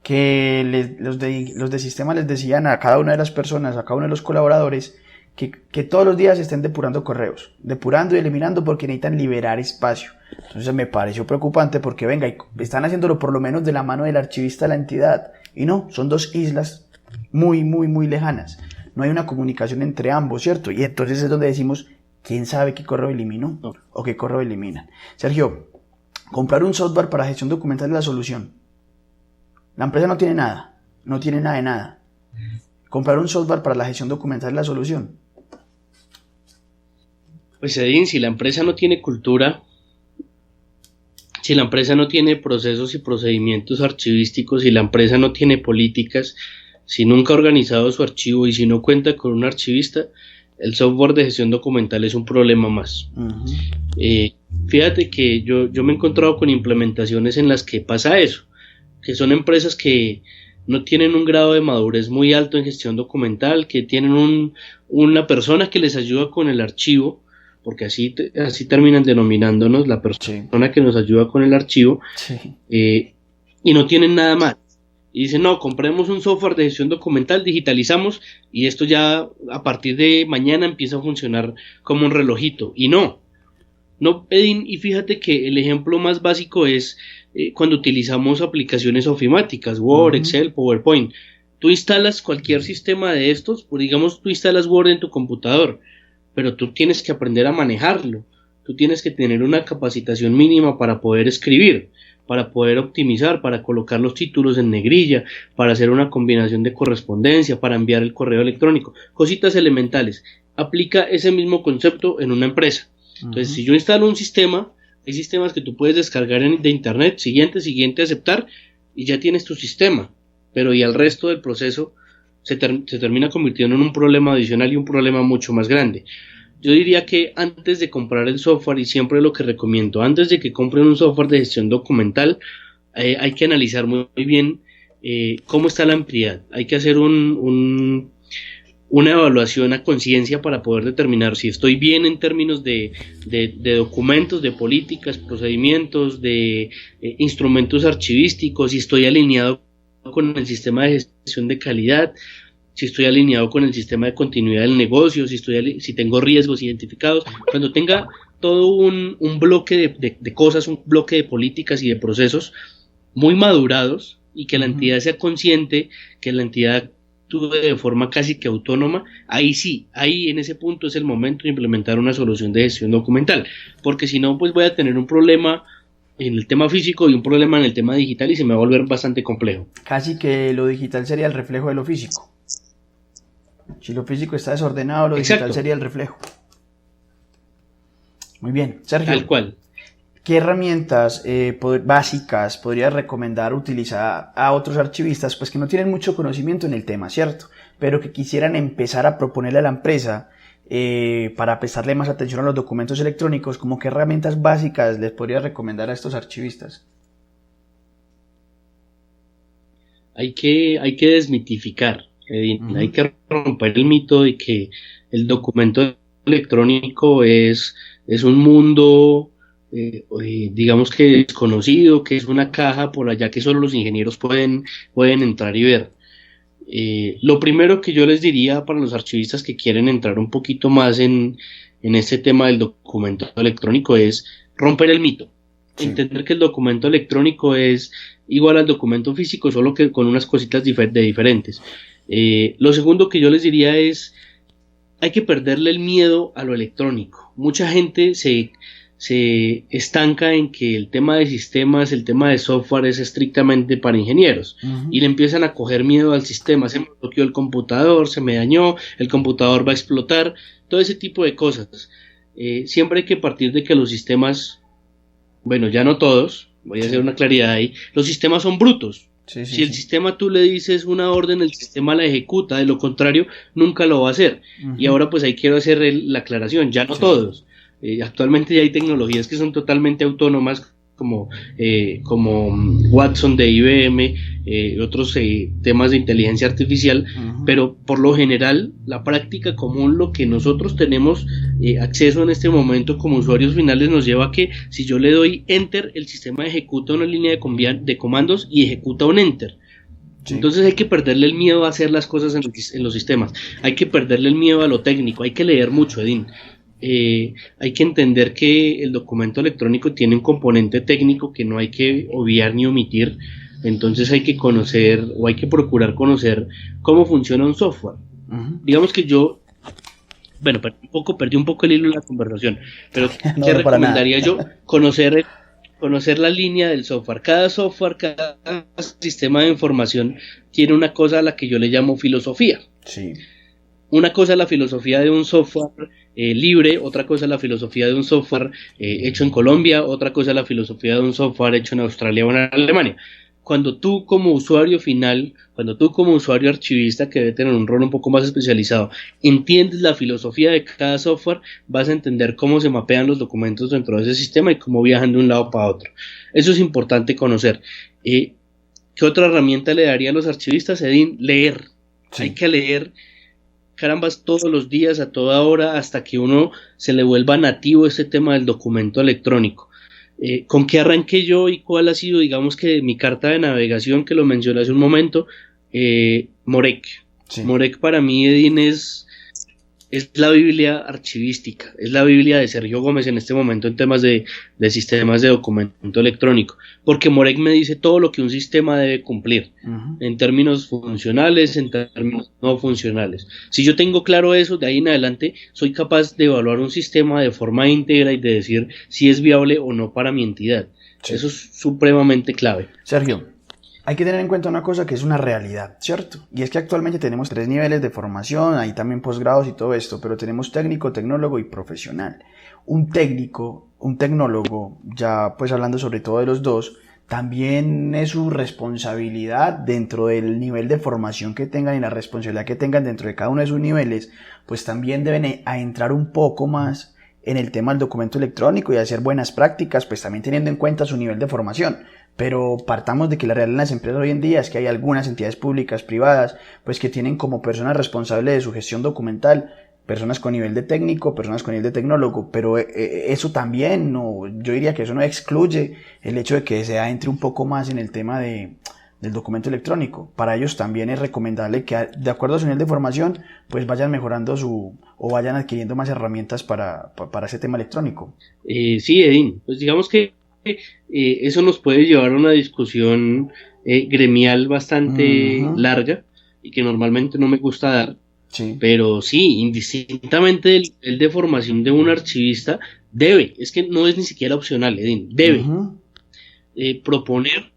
que los de sistema les decían a cada una de las personas, a cada uno de los colaboradores, que todos los días estén depurando correos, depurando y eliminando, porque necesitan liberar espacio. Entonces me pareció preocupante porque, venga, están haciéndolo por lo menos de la mano del archivista de la entidad, y no, son dos islas muy, muy, muy lejanas. No hay una comunicación entre ambos, ¿cierto? Y entonces es donde decimos, ¿quién sabe qué correo eliminó o qué correo eliminan? Sergio, comprar un software para gestión documental es la solución. La empresa no tiene nada de nada. Comprar un software para la gestión documental es la solución. Pues Edín, si la empresa no tiene cultura, si la empresa no tiene procesos y procedimientos archivísticos, si la empresa no tiene políticas, si nunca ha organizado su archivo y si no cuenta con un archivista, el software de gestión documental es un problema más. Fíjate que yo me he encontrado con implementaciones en las que pasa eso, que son empresas que no tienen un grado de madurez muy alto en gestión documental, que tienen una persona que les ayuda con el archivo, porque así terminan denominándonos, la persona que nos ayuda con el archivo, y no tienen nada más. Y dicen, no, compremos un software de gestión documental, digitalizamos, y esto ya a partir de mañana empieza a funcionar como un relojito. Y no, No, Edin, y fíjate que el ejemplo más básico es cuando utilizamos aplicaciones ofimáticas, Word, Excel, PowerPoint. Tú instalas cualquier sistema de estos, pues digamos, tú instalas Word en tu computador, pero tú tienes que aprender a manejarlo. Tú tienes que tener una capacitación mínima para poder escribir, para poder optimizar, para colocar los títulos en negrilla, para hacer una combinación de correspondencia, para enviar el correo electrónico, cositas elementales. Aplica ese mismo concepto en una empresa. Entonces, si yo instalo un sistema, hay sistemas que tú puedes descargar de internet, siguiente, aceptar, y ya tienes tu sistema, pero y el resto del proceso se termina convirtiendo en un problema adicional y un problema mucho más grande. Yo diría que antes de comprar el software, y siempre lo que recomiendo, antes de que compren un software de gestión documental, hay que analizar muy bien cómo está la entidad. Hay que hacer una evaluación a conciencia para poder determinar si estoy bien en términos de documentos, de políticas, procedimientos, de instrumentos archivísticos, si estoy alineado con el sistema de gestión de calidad, si estoy alineado con el sistema de continuidad del negocio, si tengo riesgos identificados. Cuando tenga todo un bloque de cosas, un bloque de políticas y de procesos muy madurados, y que la entidad sea consciente, que la entidad actúe de forma casi que autónoma, ahí en ese punto es el momento de implementar una solución de gestión documental, porque si no, pues voy a tener un problema en el tema físico y un problema en el tema digital, y se me va a volver bastante complejo. Casi que lo digital sería el reflejo de lo físico. Si lo físico está desordenado, lo digital sería el reflejo. Muy bien, Sergio. Tal cual. ¿Qué herramientas básicas podrías recomendar utilizar a otros archivistas, pues que no tienen mucho conocimiento en el tema, ¿cierto? Pero que quisieran empezar a proponerle a la empresa para prestarle más atención a los documentos electrónicos? ¿Cómo qué herramientas básicas les podrías recomendar a estos archivistas? Hay que desmitificar, Edin. Hay que romper el mito de que el documento electrónico es un mundo digamos que desconocido, que es una caja por allá que solo los ingenieros pueden entrar y ver. Lo primero que yo les diría para los archivistas que quieren entrar un poquito más en este tema del documento electrónico es romper el mito. Entender que el documento electrónico es igual al documento físico, solo que con unas cositas diferentes. Lo segundo que yo les diría es, hay que perderle el miedo a lo electrónico. Mucha gente se estanca en que el tema de sistemas, el tema de software es estrictamente para ingenieros, y le empiezan a coger miedo al sistema. Se me bloqueó el computador, se me dañó, el computador va a explotar, todo ese tipo de cosas. Siempre hay que partir de que los sistemas, bueno, ya no todos, voy a hacer una claridad ahí, los sistemas son brutos. Si el sistema tú le dices una orden, el sistema la ejecuta, de lo contrario nunca lo va a hacer. Y ahora pues ahí quiero hacer la aclaración, ya no todos. Actualmente ya hay tecnologías que son totalmente autónomas, como Watson de IBM, otros temas de inteligencia artificial, pero por lo general la práctica común, lo que nosotros tenemos acceso en este momento como usuarios finales, nos lleva a que si yo le doy Enter, el sistema ejecuta una línea de comandos y ejecuta un Enter. Entonces hay que perderle el miedo a hacer las cosas en los sistemas, hay que perderle el miedo a lo técnico, hay que leer mucho, Edin. Hay que entender que el documento electrónico tiene un componente técnico que no hay que obviar ni omitir. Entonces hay que conocer, o hay que procurar conocer cómo funciona un software. Digamos que yo, bueno, perdí un poco el hilo de la conversación, pero no, ¿qué recomendaría yo? Conocer la línea del software. Cada sistema de información tiene una cosa a la que yo le llamo filosofía. Una cosa es la filosofía de un software libre, otra cosa es la filosofía de un software hecho en Colombia, otra cosa es la filosofía de un software hecho en Australia o en Alemania. Cuando tú como usuario final, cuando tú como usuario archivista, que debe tener un rol un poco más especializado, entiendes la filosofía de cada software, vas a entender cómo se mapean los documentos dentro de ese sistema y cómo viajan de un lado para otro. Eso es importante conocer. ¿Qué otra herramienta le daría a los archivistas, Edin? Leer. Hay que leer, carambas, todos los días, a toda hora, hasta que uno se le vuelva nativo este tema del documento electrónico. ¿Con qué arranqué yo y cuál ha sido, digamos que mi carta de navegación, que lo mencioné hace un momento? Morek. Morek para mí, Edin, es es la Biblia archivística, es la Biblia de Sergio Gómez en este momento en temas de sistemas de documento electrónico, porque Moreg me dice todo lo que un sistema debe cumplir, en términos funcionales, en términos no funcionales. Si yo tengo claro eso, de ahí en adelante soy capaz de evaluar un sistema de forma íntegra y de decir si es viable o no para mi entidad. Sí. Eso es supremamente clave. Sergio, hay que tener en cuenta una cosa que es una realidad, ¿cierto? Y es que actualmente tenemos 3 niveles de formación, hay también posgrados y todo esto, pero tenemos técnico, tecnólogo y profesional. Un técnico, un tecnólogo, ya pues hablando sobre todo de los dos, también es su responsabilidad dentro del nivel de formación que tengan y la responsabilidad que tengan dentro de cada uno de sus niveles, pues también deben entrar un poco más en el tema del documento electrónico y hacer buenas prácticas, pues también teniendo en cuenta su nivel de formación. Pero partamos de que la realidad en las empresas hoy en día es que hay algunas entidades públicas, privadas, pues que tienen como personas responsables de su gestión documental, personas con nivel de técnico, personas con nivel de tecnólogo, pero eso también, yo diría que eso no excluye el hecho de que se entre un poco más en el tema del documento electrónico. Para ellos también es recomendable que, de acuerdo a su nivel de formación, pues vayan mejorando o vayan adquiriendo más herramientas para ese tema electrónico. Sí, Edín, pues digamos que eso nos puede llevar a una discusión gremial bastante larga y que normalmente no me gusta dar, sí. Pero sí, indistintamente del nivel de formación de un archivista, es que no es ni siquiera opcional, Edín, debe proponer,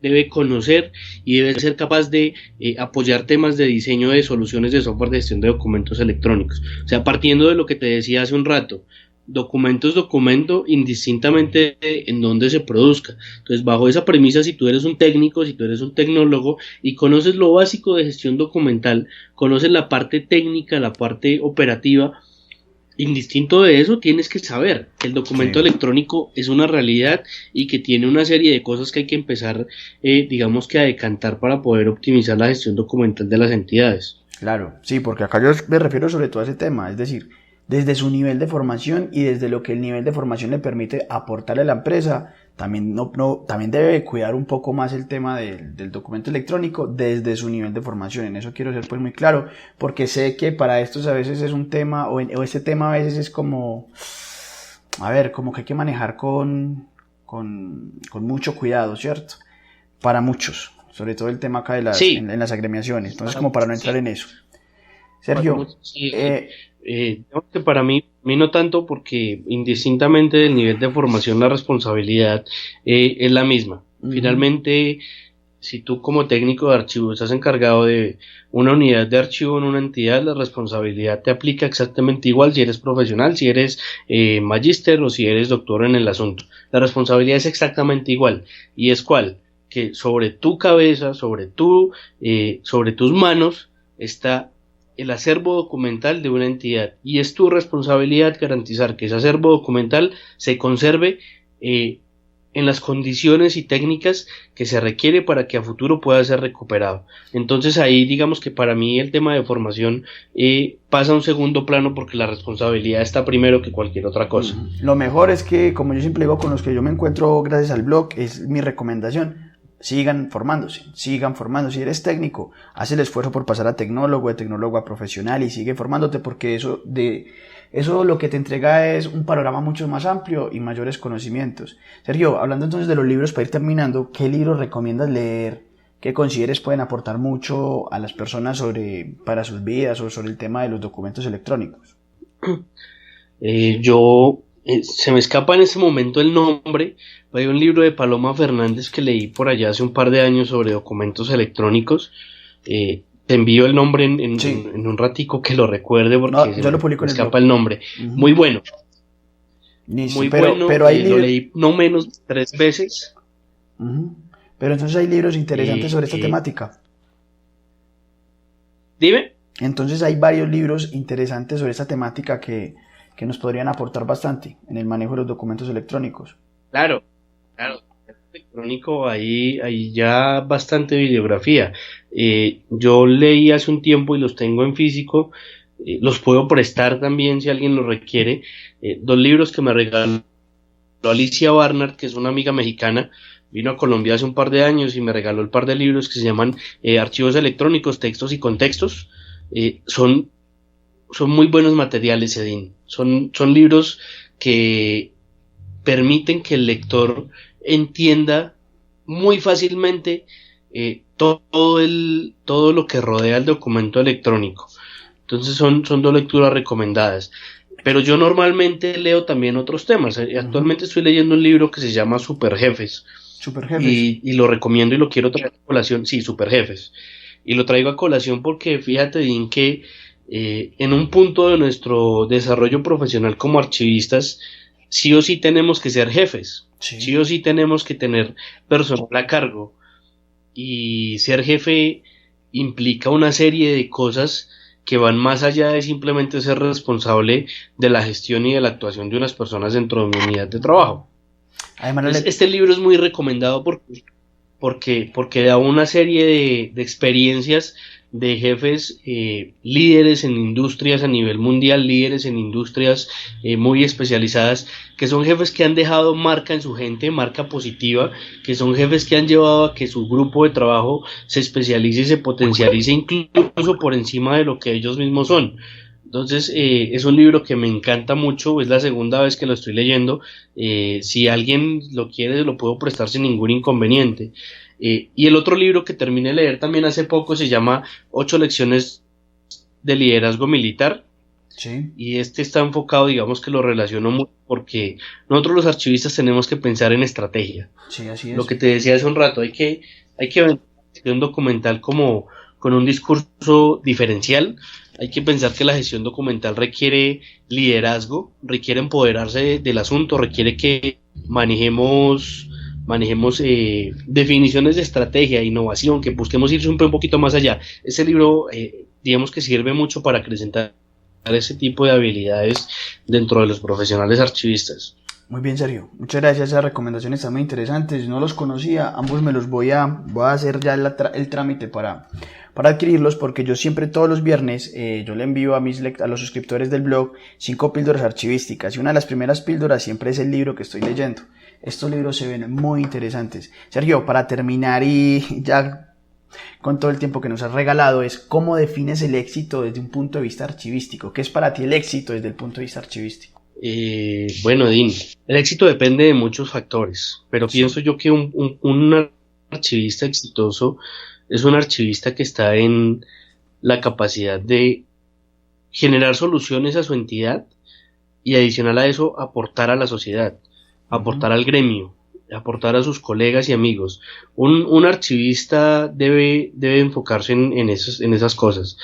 debe conocer y debe ser capaz de apoyar temas de diseño de soluciones de software de gestión de documentos electrónicos. O sea, partiendo de lo que te decía hace un rato, documento indistintamente en donde se produzca. Entonces, bajo esa premisa, si tú eres un técnico, si tú eres un tecnólogo y conoces lo básico de gestión documental, conoces la parte técnica, la parte operativa, indistinto de eso, tienes que saber que el documento electrónico es una realidad y que tiene una serie de cosas que hay que empezar, digamos que a decantar para poder optimizar la gestión documental de las entidades. Claro, sí, porque acá yo me refiero sobre todo a ese tema, es decir, desde su nivel de formación y desde lo que el nivel de formación le permite aportarle a la empresa, también debe cuidar un poco más el tema del documento electrónico desde su nivel de formación. En eso quiero ser pues muy claro, porque sé que para estos a veces es un tema, o este tema a veces es como, como que hay que manejar con mucho cuidado, ¿cierto? Para muchos, sobre todo el tema acá de en las agremiaciones, entonces como para no entrar en eso. Sergio, digamos que para mí no tanto, porque indistintamente del nivel de formación la responsabilidad es la misma. Finalmente, si tú como técnico de archivo estás encargado de una unidad de archivo en una entidad, la responsabilidad te aplica exactamente igual si eres profesional, si eres magíster o si eres doctor en el asunto. La responsabilidad es exactamente igual. ¿Y es cuál? Que sobre tu cabeza, sobre tus manos está el acervo documental de una entidad, y es tu responsabilidad garantizar que ese acervo documental se conserve en las condiciones y técnicas que se requiere para que a futuro pueda ser recuperado. Entonces ahí digamos que para mí el tema de formación pasa a un segundo plano, porque la responsabilidad está primero que cualquier otra cosa. Lo mejor es que, como yo siempre digo con los que yo me encuentro gracias al blog, es mi recomendación: sigan formándose. Si eres técnico, haz el esfuerzo por pasar a tecnólogo, de tecnólogo a profesional, y sigue formándote, porque eso lo que te entrega es un panorama mucho más amplio y mayores conocimientos. Sergio, hablando entonces de los libros, para ir terminando, ¿qué libros recomiendas leer que consideres pueden aportar mucho a las personas para sus vidas o sobre el tema de los documentos electrónicos? Se me escapa en ese momento el nombre. Hay un libro de Paloma Fernández que leí por allá hace un par de años sobre documentos electrónicos. Te envío el nombre en un ratico que lo recuerde, porque yo lo publico me escapa el nombre. Muy bueno. Muy bueno, pero hay lo leí no menos de 3 veces. Pero entonces hay libros interesantes sobre esta temática. Dime. Entonces hay varios libros interesantes sobre esta temática que nos podrían aportar bastante en el manejo de los documentos electrónicos. Claro, electrónico, hay ya bastante bibliografía. Yo leí hace un tiempo y los tengo en físico, los puedo prestar también si alguien los requiere. 2 libros que me regaló Alicia Barnard, que es una amiga mexicana, vino a Colombia hace un par de años y me regaló el par de libros que se llaman Archivos electrónicos, textos y contextos. Son son muy buenos materiales, Edín. Son libros que permiten que el lector entienda muy fácilmente todo lo que rodea el documento electrónico. Entonces son dos lecturas recomendadas. Pero yo normalmente leo también otros temas. Actualmente estoy leyendo un libro que se llama Superjefes. Superjefes. Y lo recomiendo y lo quiero traer a colación. Sí, Superjefes. Y lo traigo a colación porque fíjate bien que en un punto de nuestro desarrollo profesional como archivistas, sí o sí tenemos que ser jefes. Sí o sí tenemos que tener personal a cargo. Y ser jefe implica una serie de cosas que van más allá de simplemente ser responsable de la gestión y de la actuación de unas personas dentro de mi unidad de trabajo. Además, este libro es muy recomendado porque da una serie de experiencias de jefes líderes en industrias a nivel mundial, líderes en industrias muy especializadas, que son jefes que han dejado marca en su gente, marca positiva, que son jefes que han llevado a que su grupo de trabajo se especialice y se potencialice incluso por encima de lo que ellos mismos son. Entonces es un libro que me encanta mucho, es la segunda vez que lo estoy leyendo. Si alguien lo quiere lo puedo prestar sin ningún inconveniente. Y el otro libro que terminé de leer también hace poco se llama 8 lecciones de liderazgo militar. Sí. Y este está enfocado, digamos que lo relaciono mucho porque nosotros los archivistas tenemos que pensar en estrategia. Sí, así es. Lo que te decía hace un rato, hay que ver un documental como con un discurso diferencial. Hay que pensar que la gestión documental requiere liderazgo, requiere empoderarse del asunto, requiere que manejemos definiciones de estrategia, innovación, que busquemos ir siempre un poquito más allá. Ese libro, digamos que sirve mucho para acrecentar ese tipo de habilidades dentro de los profesionales archivistas. Muy bien, Sergio. Muchas gracias. Esas recomendaciones están muy interesantes. No los conocía. Ambos me los voy a hacer ya el trámite para adquirirlos, porque yo siempre todos los viernes yo le envío a los suscriptores del blog 5 píldoras archivísticas. Y una de las primeras píldoras siempre es el libro que estoy leyendo. Estos libros se ven muy interesantes. Sergio, para terminar y ya con todo el tiempo que nos has regalado, es ¿cómo defines el éxito desde un punto de vista archivístico? ¿Qué es para ti el éxito desde el punto de vista archivístico? Bueno, Edín, el éxito depende de muchos factores, pero pienso yo que un archivista exitoso es un archivista que está en la capacidad de generar soluciones a su entidad y adicional a eso aportar a la sociedad, aportar al gremio, aportar a sus colegas y amigos. Un archivista debe enfocarse en esas cosas.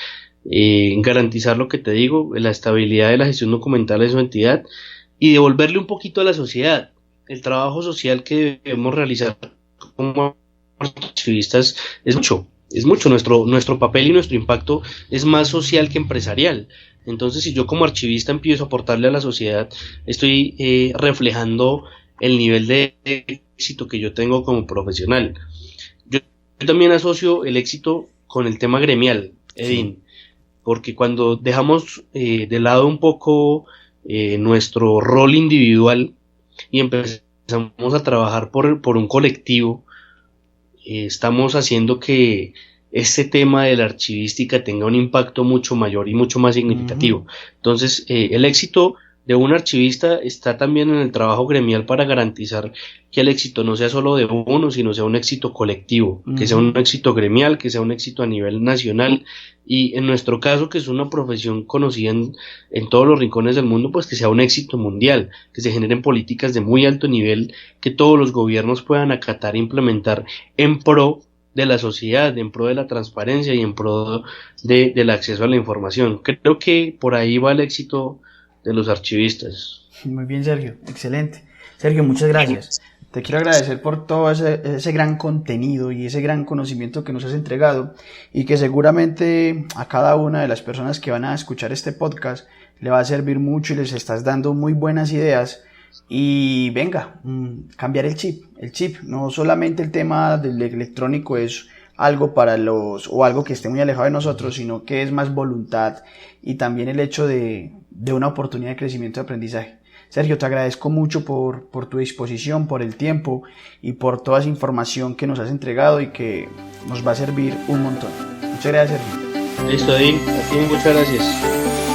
Garantizar lo que te digo, la estabilidad de la gestión documental de su entidad y devolverle un poquito a la sociedad. El trabajo social que debemos realizar como archivistas es mucho. Nuestro papel y nuestro impacto es más social que empresarial. Entonces, si yo como archivista empiezo a aportarle a la sociedad, estoy reflejando el nivel de éxito que yo tengo como profesional. Yo también asocio el éxito con el tema gremial, Edín, porque cuando dejamos de lado un poco nuestro rol individual y empezamos a trabajar por un colectivo, estamos haciendo que este tema de la archivística tenga un impacto mucho mayor y mucho más significativo. Entonces, el éxito de un archivista está también en el trabajo gremial para garantizar que el éxito no sea solo de uno, sino sea un éxito colectivo, que sea un éxito gremial, que sea un éxito a nivel nacional y en nuestro caso, que es una profesión conocida en todos los rincones del mundo, pues que sea un éxito mundial, que se generen políticas de muy alto nivel, que todos los gobiernos puedan acatar e implementar en pro de la sociedad, en pro de la transparencia y en pro del acceso a la información. Creo que por ahí va el éxito de los archivistas. Muy bien, Sergio, excelente. Sergio, muchas gracias. Te quiero agradecer por todo ese gran contenido y ese gran conocimiento que nos has entregado y que seguramente a cada una de las personas que van a escuchar este podcast le va a servir mucho y les estás dando muy buenas ideas. Y venga, cambiar el chip. No solamente el tema del electrónico es algo o algo que esté muy alejado de nosotros, sino que es más voluntad y también el hecho de una oportunidad de crecimiento y aprendizaje. Sergio, te agradezco mucho por tu disposición, por el tiempo y por toda esa información que nos has entregado y que nos va a servir un montón. Muchas gracias, Sergio. Listo, Edín. A ti muchas gracias.